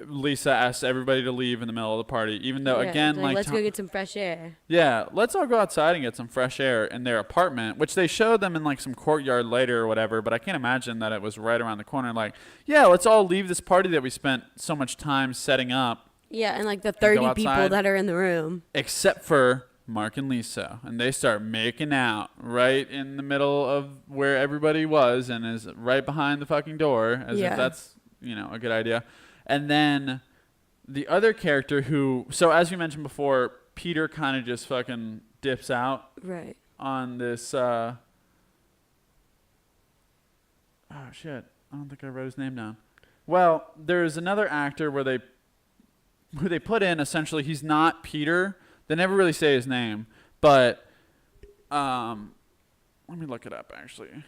Lisa asks everybody to leave in the middle of the party, even though, Yeah, again, it's like, let's go get some fresh air. yeah, let's all go outside and get some fresh air in their apartment, which they showed them in like some courtyard later or whatever, but I can't imagine that it was right around the corner. Like, yeah, let's all leave this party that we spent so much time setting up, Yeah, and like the 30 people outside. that are in the room. except for Mark and Lisa. And they start making out right in the middle of where everybody was and is right behind the fucking door, as Yeah. if that's, a good idea. And then the other character who, so as we mentioned before, Peter kind of just fucking dips out Right. on this, oh shit, I don't think I wrote his name down. Well, there's another actor who they put in, essentially, he's not Peter. They never really say his name, but, let me look it up, actually.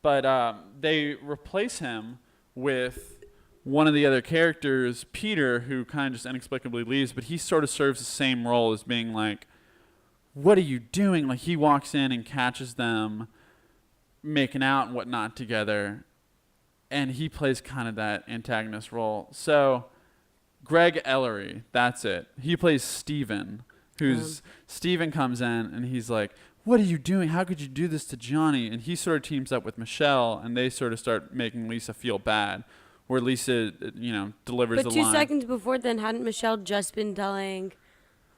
But they replace him with one of the other characters, Peter, who kind of just inexplicably leaves, but he sort of serves the same role as being like, what are you doing? Like, he walks in and catches them making out and whatnot together, and he plays kind of that antagonist role. So Greg Ellery, that's it. He plays Steven, Steven comes in and he's like, what are you doing? How could you do this to Johnny? And he sort of teams up with Michelle, and they sort of start making Lisa feel bad, where Lisa, delivers But the 2 line. seconds before then, hadn't Michelle just been telling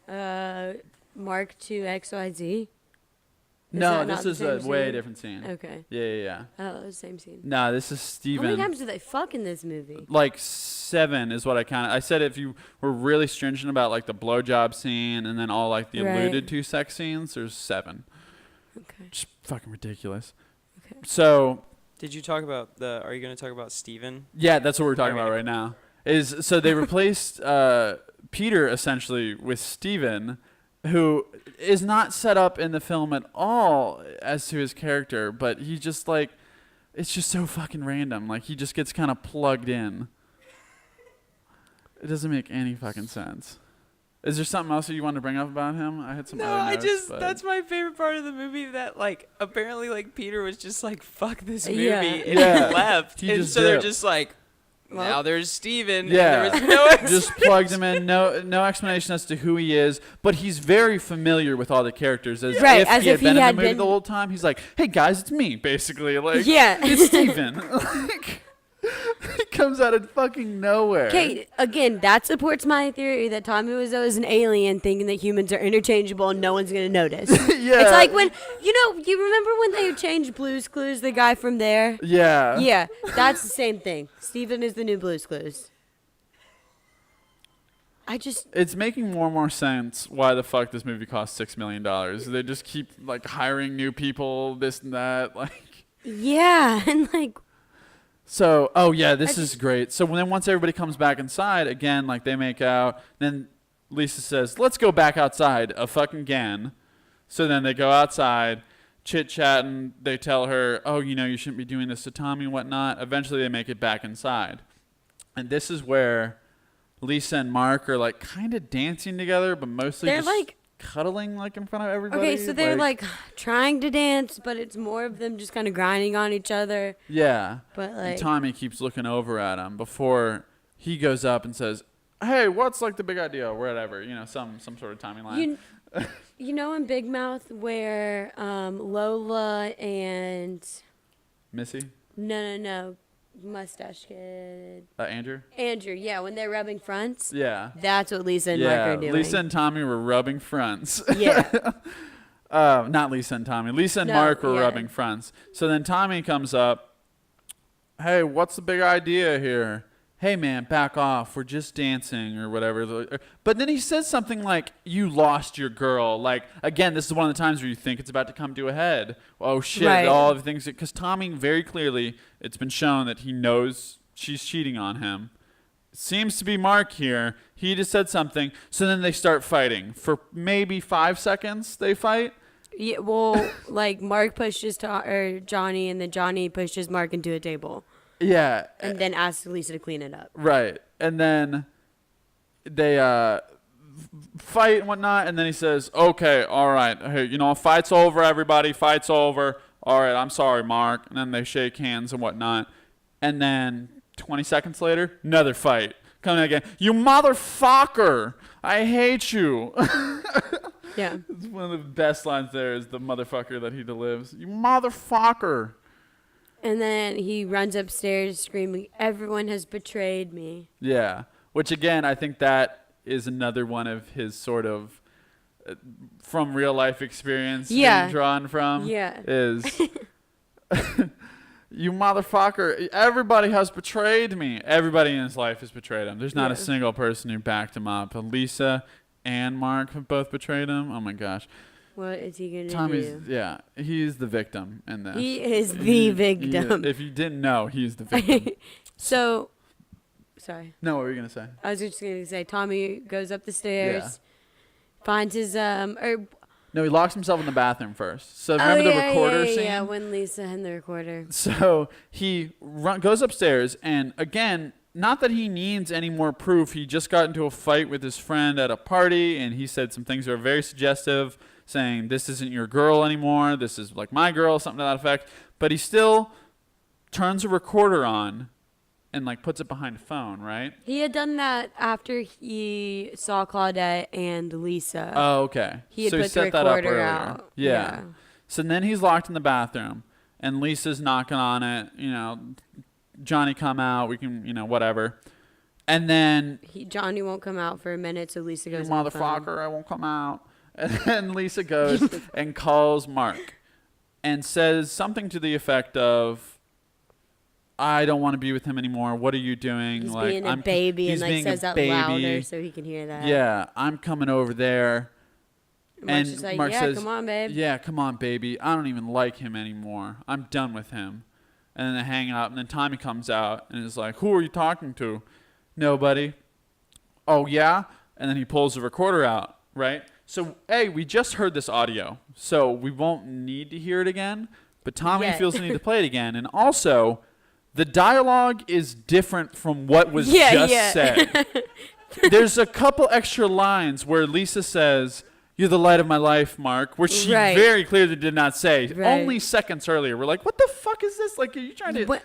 Mark to XYZ? No, that not this the is same a way scene? different scene. Okay. Yeah. I thought it was the same scene. No, this is How Steven. many times do they fuck in this movie? Like 7 is what I counted. I said if you were really stringent about like the blowjob scene and then all like the Right. alluded to sex scenes, there's 7. Okay. Just fucking ridiculous. Okay. So Did you talk about are you going to talk about Steven? yeah, that's what we're talking Okay. about right now. So they replaced Peter essentially with Steven, who is not set up in the film at all as to his character, but he just like, it's just so fucking random. Like, he just gets kind of plugged in. It doesn't make any fucking sense. Is there something else that you want to bring up about him? I had some No, other notes, but that's my favorite part of the movie, that like apparently like Peter was just like, fuck this movie, Yeah. and Yeah. he left. He And just so they're dipped. just like, Well- now there's Steven. Yeah. And there was no just plugged him in. No explanation as to who he is, but he's very familiar with all the characters. As Right, if as he if had been he in had the movie been- the whole time. He's like, "Hey guys, it's me." Basically, like, Yeah. it's Steven. Like, he comes out of fucking nowhere. Okay, again, that supports my theory that Tommy Wiseau is an alien thinking that humans are interchangeable and no one's going to notice. Yeah. It's like when, you remember when they changed Blue's Clues, the guy from there? Yeah. Yeah, that's the same thing. Steven is the new Blue's Clues. It's making more and more sense why the fuck this movie cost $6 million. They just keep like hiring new people, this and that, like. Yeah, and like, So, oh yeah, this is great. So then once everybody comes back inside, again, like they make out, then Lisa says, let's go back outside a fucking again. So then they go outside, chit-chatting. They tell her, oh, you shouldn't be doing this to Tommy and whatnot. Eventually they make it back inside. And this is where Lisa and Mark are like kind of dancing together, but mostly they're just like, cuddling like in front of everybody. okay, so they're like trying to dance, but it's more of them just kind of grinding on each other. yeah. But And like, Tommy keeps looking over at him before he goes up and says, hey, what's like the big idea or whatever, some sort of Tommy line. you know in Big Mouth where Lola and Missy? no, mustache kid. Andrew? Andrew, yeah, when they're rubbing fronts. Yeah. That's what Lisa and Mark Yeah, are doing. Lisa and Tommy were rubbing fronts. Yeah. Not Lisa and Tommy. Lisa and No, Mark were yeah. rubbing fronts. So then Tommy comes up, hey, what's the big idea here? hey man, back off, we're just dancing or whatever. But then he says something like, you lost your girl. Like, again, this is one of the times where you think it's about to come to a head. Oh shit, Right. all the things, because Tommy very clearly, it's been shown that he knows she's cheating on him. Seems to be Mark here. He just said something. So then they start fighting. For maybe 5 seconds, they fight. Yeah, well, like Mark pushes Johnny, and then Johnny pushes Mark into a table, Yeah. and then asks Lisa to clean it up. Right. And then they fight and whatnot, and then he says, okay, all right, hey, fight's over, everybody, fight's over. All right, I'm sorry, Mark. And then they shake hands and whatnot. And then 20 seconds later, another fight. Coming again. You motherfucker! I hate you. Yeah. It's one of the best lines there is the motherfucker that he delivers. You motherfucker. And then he runs upstairs screaming, everyone has betrayed me. Yeah. Which, again, I think that is another one of his sort of from real life experience being drawn from. Yeah. Is you motherfucker, everybody has betrayed me. Everybody in his life has betrayed him. There's not a single person who backed him up. Lisa and Mark have both betrayed him. Oh my gosh. What is he going to Tommy's, do? yeah, he's the victim in this. He is the victim. If you didn't know, he's the victim. So, sorry. No, what were you going to say? I was just going to say, Tommy goes up the stairs, finds his, No, he locks himself in the bathroom first. So remember the recorder scene? Yeah, when Lisa and the recorder. So he goes upstairs, and again, not that he needs any more proof. He just got into a fight with his friend at a party, and he said some things that are very suggestive, saying, this isn't your girl anymore, this is like my girl, something to that effect. But he still turns a recorder on and like puts it behind a phone, right? He had done that after he saw Claudette and Lisa. Oh, okay. He had so put he set the that up recorder earlier. out. Yeah. So then he's locked in the bathroom, and Lisa's knocking on it, Johnny, come out, we can, whatever. And then Johnny won't come out for a minute, so Lisa goes, you motherfucker, I won't come out. And then Lisa goes and calls Mark and says something to the effect of, I don't want to be with him anymore. What are you doing? He's like, being a baby, he's and like being says a that baby. louder so he can hear that. Yeah, I'm coming over there. Mark's just like, Mark yeah, says, come on, babe. yeah, come on, baby. I don't even like him anymore. I'm done with him. And then they hang up, and then Tommy comes out and is like, who are you talking to? Nobody. Oh, yeah? And then he pulls the recorder out, right? So, hey, we just heard this audio, so we won't need to hear it again, but Tommy feels the need to play it again. And also, the dialogue is different from what was just said. There's a couple extra lines where Lisa says, you're the light of my life, Mark, which she very clearly did not say. Only seconds earlier. We're like, what the fuck is this? Like, are you trying to...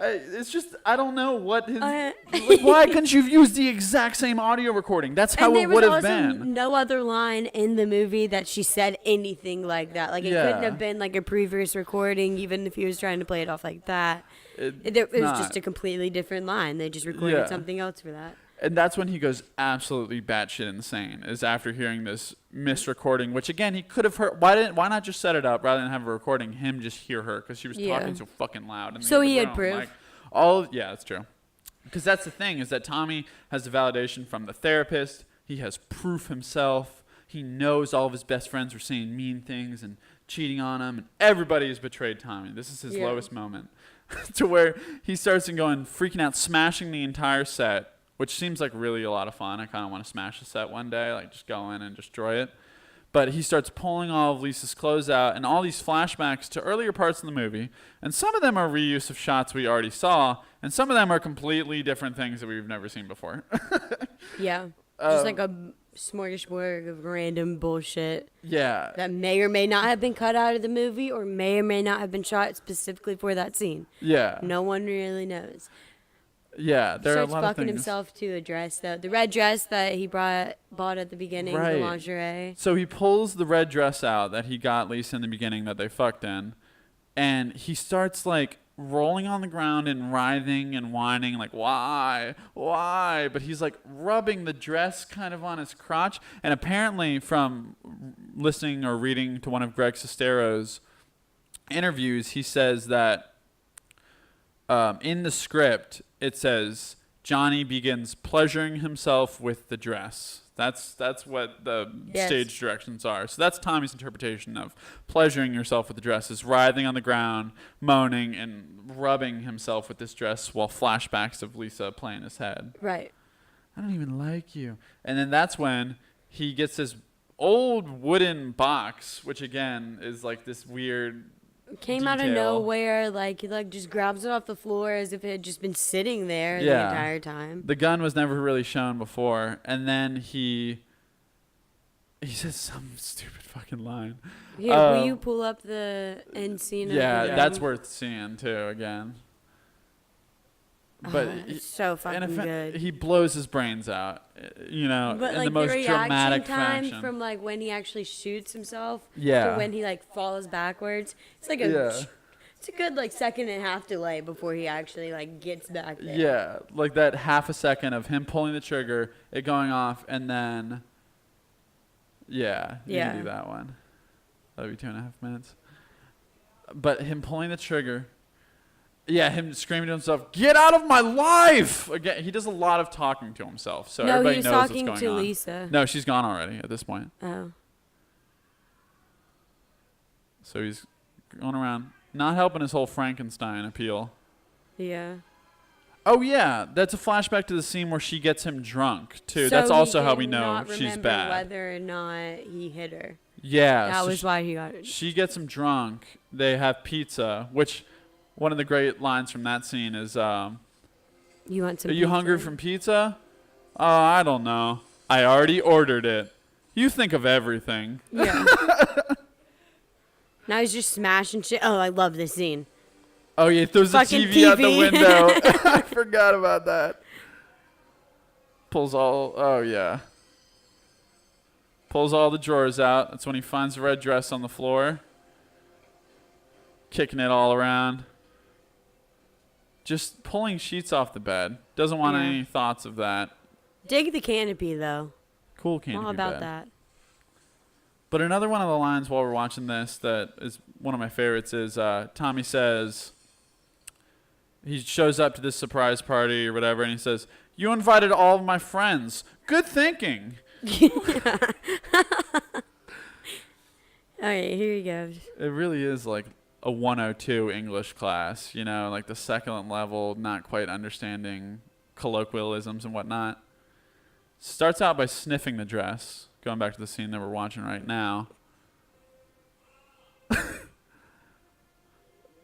it's just, I don't know what his... like, why couldn't you have used the exact same audio recording? That's how it would have been. And there was also no other line in the movie that she said anything like that. Like, it couldn't have been like a previous recording, even if he was trying to play it off like that. It was just a completely different line. They just recorded something else for that. And that's when he goes absolutely batshit insane, is after hearing this misrecording, which again, he could have heard. Why not just set it up rather than have a recording, him just hear her, because she was talking so fucking loud. So he had proof. That's true. Because that's the thing, is that Tommy has the validation from the therapist. He has proof himself. He knows all of his best friends were saying mean things and cheating on him, and everybody has betrayed Tommy. This is his lowest moment. To where he starts freaking out, smashing the entire set, which seems like really a lot of fun. I kind of want to smash the set one day, like just go in and destroy it. But he starts pulling all of Lisa's clothes out and all these flashbacks to earlier parts of the movie. And some of them are reuse of shots we already saw, and some of them are completely different things that we've never seen before. Just like a smorgasbord of random bullshit. Yeah. That may or may not have been cut out of the movie, or may or may not have been shot specifically for that scene. Yeah. No one really knows. Yeah, there are a lot of things. He starts fucking himself to a dress, though. The red dress that he bought at the beginning, the lingerie. So he pulls the red dress out that he got Lisa in the beginning that they fucked in, and he starts like rolling on the ground and writhing and whining like, why? But he's like rubbing the dress kind of on his crotch. And apparently from listening or reading to one of Greg Sestero's interviews, he says that in the script, it says Johnny begins pleasuring himself with the dress. That's what the stage directions are. So that's Tommy's interpretation of pleasuring yourself with the dress, is writhing on the ground, moaning, and rubbing himself with this dress while flashbacks of Lisa play in his head. Right. I don't even like you. And then that's when he gets this old wooden box, which again is like this weird Came out of nowhere, like he like just grabs it off the floor as if it had just been sitting there the entire time. The gun was never really shown before, and then he says some stupid fucking line. Yeah, will you pull up the end scene? Yeah, that's worth seeing too again. But it's so fucking good. He blows his brains out, you know, but in like the most dramatic time fashion. from like when he actually shoots himself to when he like falls backwards. It's like it's a good like second and a half delay before he actually like gets back there. Yeah, like that half a second of him pulling the trigger, it going off, and then you can do that one. That'd be 2.5 minutes. But him pulling the trigger. Yeah, him screaming to himself, "Get out of my life!" Again, he does a lot of talking to himself, so everybody knows what's going on. No, he was talking to Lisa. No, she's gone already at this point. Oh. So he's going around, not helping his whole Frankenstein appeal. Yeah. Oh, yeah, that's a flashback to the scene where she gets him drunk, too. So that's also how we know she's bad. Whether or not he hit her. Yeah. That was why he got it. She gets him drunk. They have pizza, which... One of the great lines from that scene is, "You want some? Are you hungry from pizza? Oh, I don't know. I already ordered it. You think of everything." Yeah. Now he's just smashing shit. Oh, I love this scene. Oh yeah, throws the TV out the window. I forgot about that. Pulls all the drawers out. That's when he finds the red dress on the floor. Kicking it all around. Just pulling sheets off the bed. Doesn't want any thoughts of that. Dig the canopy, though. Cool canopy I'm all about bed. that. But another one of the lines while we're watching this that is one of my favorites is Tommy says, he shows up to this surprise party or whatever, and he says, "You invited all of my friends. Good thinking." Alright, here he goes. It really is like a 102 English class, you know, like the second level, not quite understanding colloquialisms and whatnot. Starts out by sniffing the dress, going back to the scene that we're watching right now.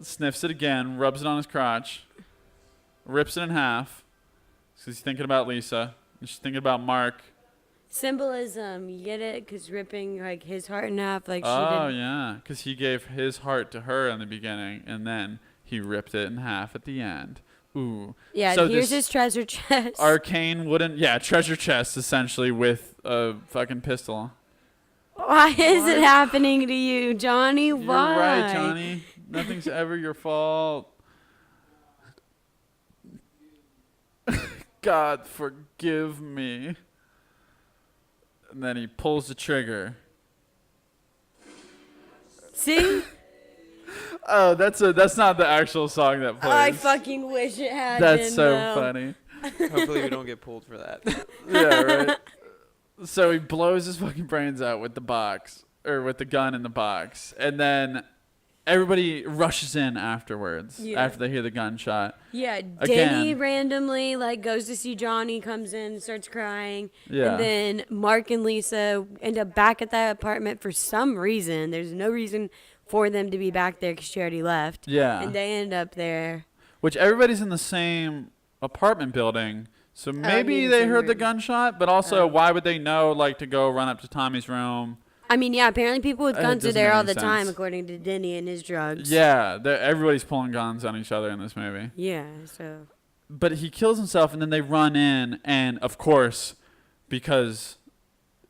Sniffs it again, rubs it on his crotch, rips it in half, because he's thinking about Lisa, and she's thinking about Mark. Symbolism, you get it? Because ripping like his heart in half, like she did. Oh yeah, because he gave his heart to her in the beginning, and then he ripped it in half at the end. Ooh. Yeah, so here's his treasure chest. Arcane wooden, treasure chest essentially with a fucking pistol. Why is it happening to you, Johnny? Why? You're right, Johnny. Nothing's ever your fault. God, forgive me. And then he pulls the trigger. See? Oh, that's not the actual song that plays. I fucking wish it had That's been, so though. funny. Hopefully we don't get pulled for that. Yeah, right. So he blows his fucking brains out with the box, or with the gun in the box, and then everybody rushes in afterwards after they hear the gunshot. Yeah, Danny randomly like goes to see Johnny, comes in, starts crying. Yeah. And then Mark and Lisa end up back at that apartment for some reason. There's no reason for them to be back there because she already left. Yeah. And they end up there. Which everybody's in the same apartment building, so maybe they heard the gunshot, but also why would they know like to go run up to Tommy's room? I mean, yeah, apparently people with guns are there all the sense. time, according to Denny and his drugs. Yeah, everybody's pulling guns on each other in this movie. Yeah, so. But he kills himself, and then they run in, and of course, because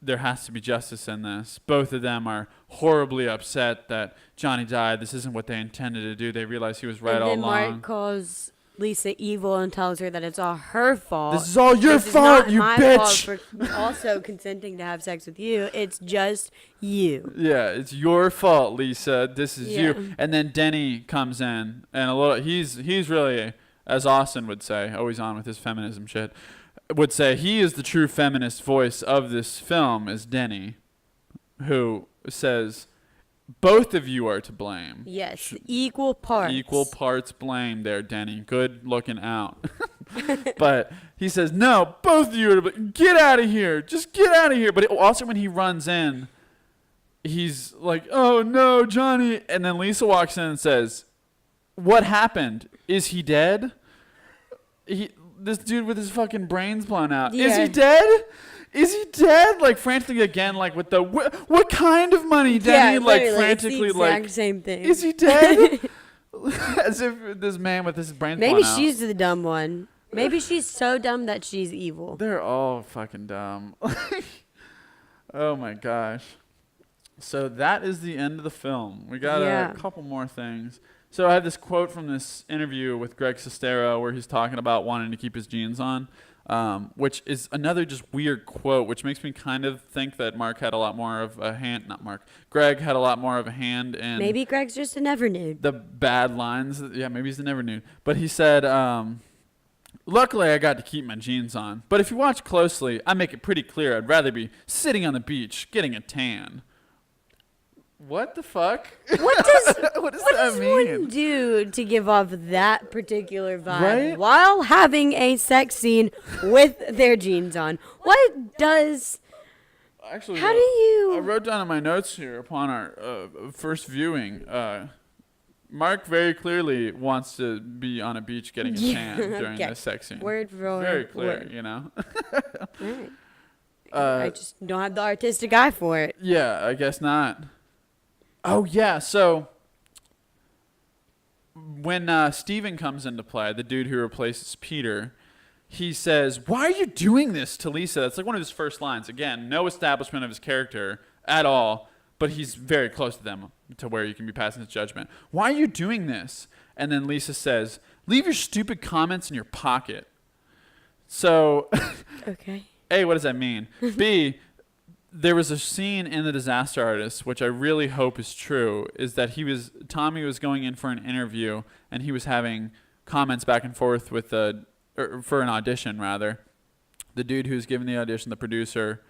there has to be justice in this, both of them are horribly upset that Johnny died. This isn't what they intended to do. They realize he was right all along. And then Mark calls Lisa evil and tells her that it's all her fault. This is all your fault, you bitch. This is not my fault for also consenting to have sex with you. It's just you. Yeah, it's your fault, Lisa. This is you. And then Denny comes in, and he's really as Austin would say, always on with his feminism shit, would say he is the true feminist voice of this film is Denny, who says, both of you are to blame. Yes, equal parts. Equal parts blame there, Denny. Good looking out. But he says, no, both of you are to blame. Get out of here. Just get out of here. But also when he runs in, he's like, oh, no, Johnny. And then Lisa walks in and says, what happened? Is he dead? This dude with his fucking brains blown out. Yeah. Is he dead? Is he dead? Like frantically again, like with the what kind of money, Denny? Yeah, like literally, frantically, it's the like exact same thing. is he dead? As if this man with his brains Maybe blown out. she's the dumb one. Maybe she's so dumb that she's evil. They're all fucking dumb. Oh my gosh. So that is the end of the film. We got a couple more things. So I had this quote from this interview with Greg Sestero where he's talking about wanting to keep his jeans on, which is another just weird quote, which makes me kind of think that Mark had a lot more of a hand, not Mark, Greg had a lot more of a hand in Maybe Greg's just a never nude. the bad lines. Yeah, maybe he's a never nude. But he said, luckily I got to keep my jeans on. But if you watch closely, I make it pretty clear I'd rather be sitting on the beach getting a tan. What the fuck? What does what does what that does mean? one do to give off that particular vibe Right? while having a sex scene with their jeans on? What does? Actually, How do you? I wrote down in my notes here upon our first viewing. Mark very clearly wants to be on a beach getting a tan during okay. this sex scene. Word for Very clear, word. you know. Right. I just don't have the artistic eye for it. Yeah, I guess not. Oh yeah, so when Steven comes into play, the dude who replaces Peter, he says, "Why are you doing this to Lisa?" That's like one of his first lines. Again, no establishment of his character at all, but he's very close to them to where you can be passing his judgment. Why are you doing this? And then Lisa says, "Leave your stupid comments in your pocket." So, Okay. A, what does that mean? B, there was a scene in The Disaster Artist, which I really hope is true, is that Tommy was going in for an interview and he was having comments back and forth with for an audition rather. The dude who was giving the audition, the producer,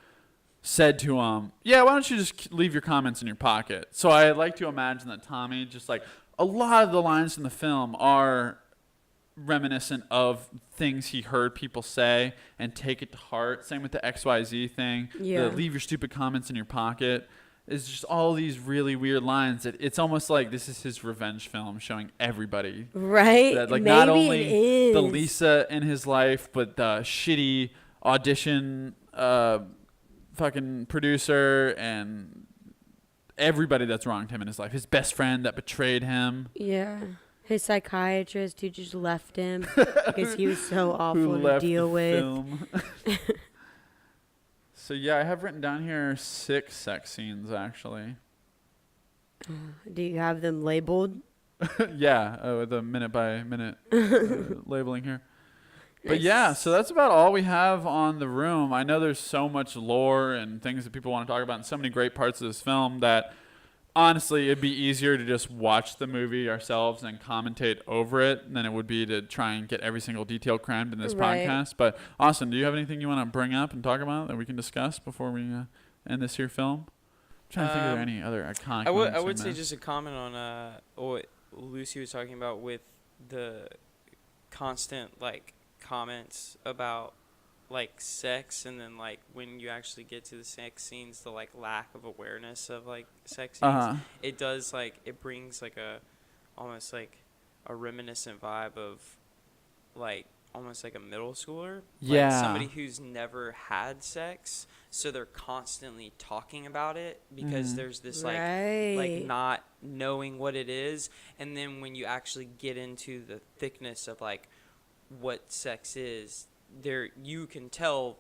said to him, yeah, why don't you just leave your comments in your pocket? So I like to imagine that Tommy, just like a lot of the lines in the film are reminiscent of things he heard people say and take it to heart. Same with the XYZ thing. Yeah. The leave your stupid comments in your pocket. It's just all these really weird lines. It's almost like this is his revenge film showing everybody. Right? That, like, Maybe not it only is. the Lisa in his life, but the shitty audition fucking producer and everybody that's wronged him in his life. His best friend that betrayed him. Yeah. His psychiatrist who just left him because he was so awful to deal with. Film. So yeah, I have written down here 6 sex scenes actually. Do you have them labeled? Yeah, with a minute by minute labeling here. But yeah, so that's about all we have on The Room. I know there's so much lore and things that people want to talk about and so many great parts of this film that honestly, it'd be easier to just watch the movie ourselves and commentate over it than it would be to try and get every single detail crammed in this podcast. But Austin, do you have anything you want to bring up and talk about that we can discuss before we end this here film? I'm trying to think of any other iconic I would say just a comment on what Lucy was talking about with the constant like comments about like sex, and then like when you actually get to the sex scenes, the like lack of awareness of like sex scenes. It does like it brings like a almost like a reminiscent vibe of like almost like a middle schooler. Yeah. Like somebody who's never had sex, so they're constantly talking about it because there's this like not knowing what it is, and then when you actually get into the thickness of like what sex is, there you can tell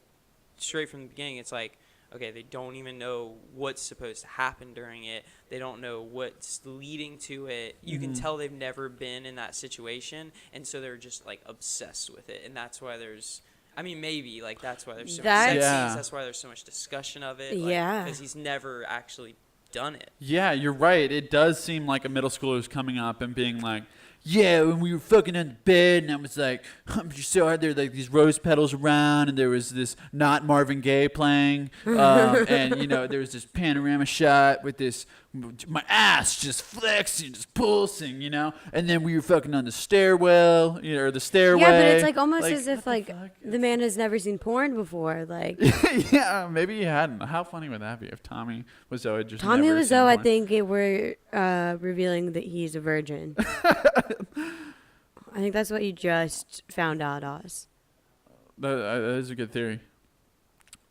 straight from the beginning. It's like, okay, they don't even know what's supposed to happen during it. They don't know what's leading to it. You can tell they've never been in that situation, and so they're just like obsessed with it. And that's why there's, I mean, maybe like that's why there's so much sex scenes. That's why there's so much discussion of it. Like, because he's never actually done it. Yeah, you're right. It does seem like a middle schooler is coming up and being like, yeah, when we were fucking on the bed, and I was like, I'm just so hard. There were like these rose petals around, and there was this not Marvin Gaye playing, and there was this panorama shot with this, my ass just flexing, just pulsing, and then we were fucking on the stairwell, or the stairway. Yeah, but it's like almost as if what like the man has never seen porn before. Like, yeah, maybe he hadn't. How funny would that be if Tommy Wiseau had just Tommy never seen Wiseau, I porn? think we're revealing that he's a virgin. I think that's what you just found out, Oz. That is a good theory.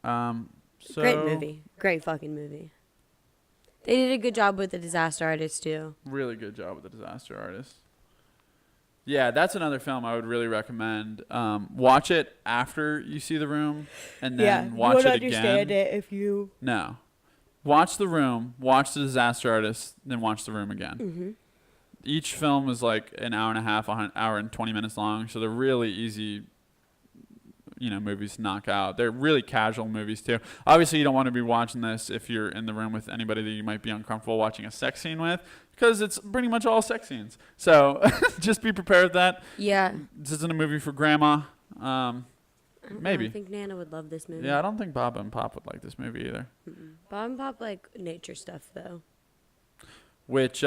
Great movie. Great fucking movie. They did a good job with the Disaster Artist, too. Really good job with the Disaster Artist. Yeah, that's another film I would really recommend. Watch it after you see The Room, and then watch it again. Understand it if you... No. Watch The Room, watch The Disaster Artist, then watch The Room again. Mm-hmm. Each film is like an hour and a half, an hour and 20 minutes long, so they're really easy, movies to knock out. They're really casual movies, too. Obviously, you don't want to be watching this if you're in the room with anybody that you might be uncomfortable watching a sex scene with, because it's pretty much all sex scenes. So just be prepared with that. Yeah. This isn't a movie for grandma. Maybe. I think Nana would love this movie. Yeah, I don't think Bob and Pop would like this movie either. Mm-mm. Bob and Pop like nature stuff, though. Which,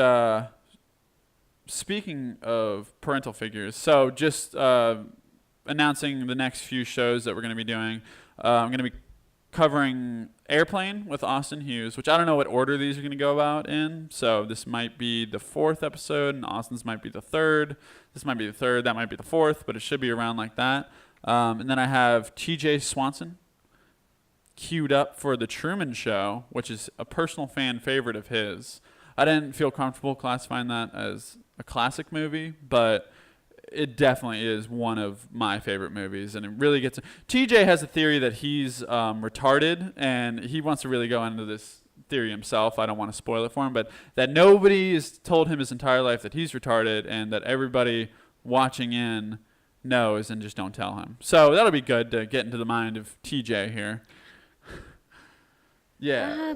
speaking of parental figures, so just announcing the next few shows that we're going to be doing. I'm going to be covering Airplane with Austin Hughes, which I don't know what order these are going to go about in. So this might be the 4th episode, and Austin's might be the 3rd. This might be the 3rd, that might be the 4th, but it should be around like that. And then I have TJ Swanson queued up for The Truman Show, which is a personal fan favorite of his. I didn't feel comfortable classifying that as a classic movie, but it definitely is one of my favorite movies, and it really gets... TJ has a theory that he's retarded, and he wants to really go into this theory himself. I don't want to spoil it for him, but that nobody has told him his entire life that he's retarded, and that everybody watching in knows and just don't tell him. So that'll be good to get into the mind of TJ here. Yeah.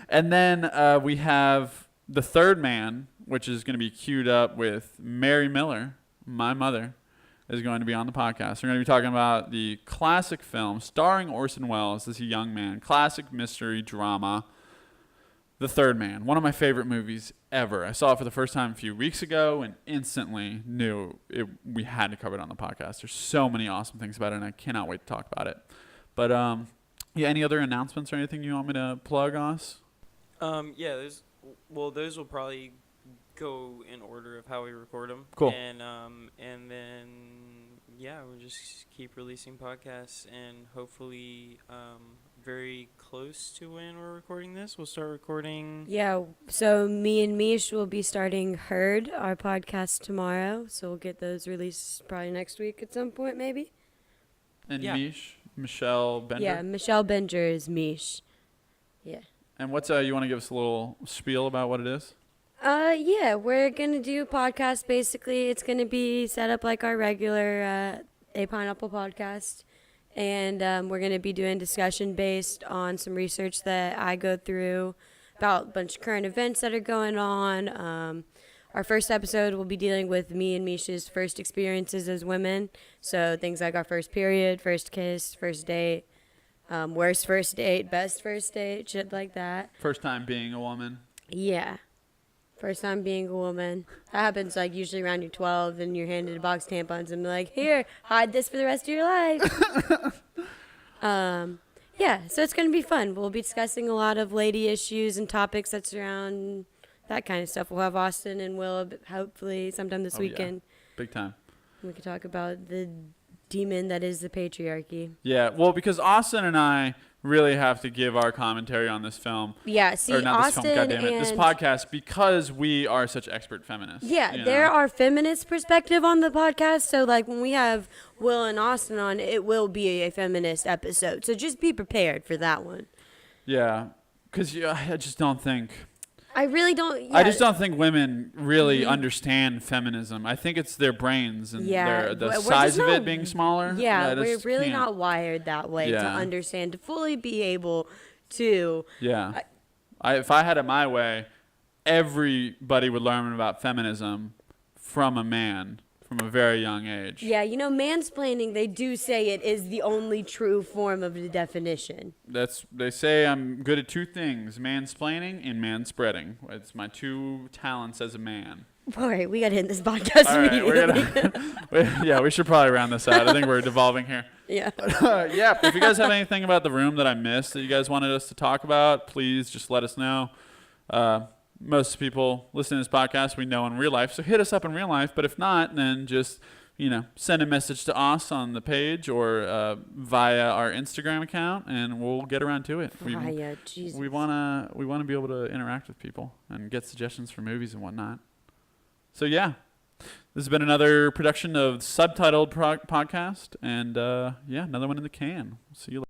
And then we have The Third Man, which is going to be queued up with Mary Miller, my mother, is going to be on the podcast. We're going to be talking about the classic film starring Orson Welles as a young man, classic mystery drama, The Third Man, one of my favorite movies ever. I saw it for the first time a few weeks ago and instantly knew we had to cover it on the podcast. There's so many awesome things about it, and I cannot wait to talk about it. But yeah, any other announcements or anything you want me to plug, Oz? Yeah, those will probably go in order of how we record them. Cool. And then we'll just keep releasing podcasts, and hopefully very close to when we're recording this, we'll start recording. Yeah, so me and Mish will be starting Heard, our podcast, tomorrow. So we'll get those released probably next week at some point, maybe. And Yeah. Michelle Bender? Yeah, Michelle Bender is Mish. Yeah. And what's you want to give us a little spiel about what it is? Yeah, we're going to do a podcast. Basically, it's going to be set up like our regular A Pineapple podcast. And we're going to be doing discussion based on some research that I go through about a bunch of current events that are going on. Our first episode will be dealing with me and Misha's first experiences as women. So things like our first period, first kiss, first date, worst first date, best first date, shit like that. First time being a woman. Yeah. First time being a woman. That happens like usually around your 12 and you're handed a box of tampons and they're like, here, hide this for the rest of your life. Yeah, so it's going to be fun. We'll be discussing a lot of lady issues and topics that surround that kind of stuff. We'll have Austin and Will hopefully sometime this weekend. Yeah. Big time. We could talk about the demon that is the patriarchy. Yeah, well, because Austin and I really have to give our commentary on this film. Yeah, see, or not Austin this film, goddammit, this podcast, because we are such expert feminists. Yeah, there are feminist perspective on the podcast. So, like, when we have Will and Austin on, it will be a feminist episode. So just be prepared for that one. Yeah, because I just don't think... I really don't... Yeah. I just don't think women really understand feminism. I think it's their brains and the size of it being smaller. Yeah, we're really not wired that way to understand, to fully be able to... Yeah. If I had it my way, everybody would learn about feminism from a man from a very young age. Yeah, mansplaining, they do say it is the only true form of the definition. They say I'm good at two things, mansplaining and manspreading. It's my two talents as a man. All right, we got to end this podcast All right, immediately. we should probably round this out. I think we're devolving here. Yeah. Yeah, if you guys have anything about the room that I missed that you guys wanted us to talk about, please just let us know. Most people listening to this podcast we know in real life, so hit us up in real life. But if not, then just send a message to us on the page or via our Instagram account, and we'll get around to it. Jesus. We wanna be able to interact with people and get suggestions for movies and whatnot. So yeah, this has been another production of Subtitled podcast, and another one in the can. See you later.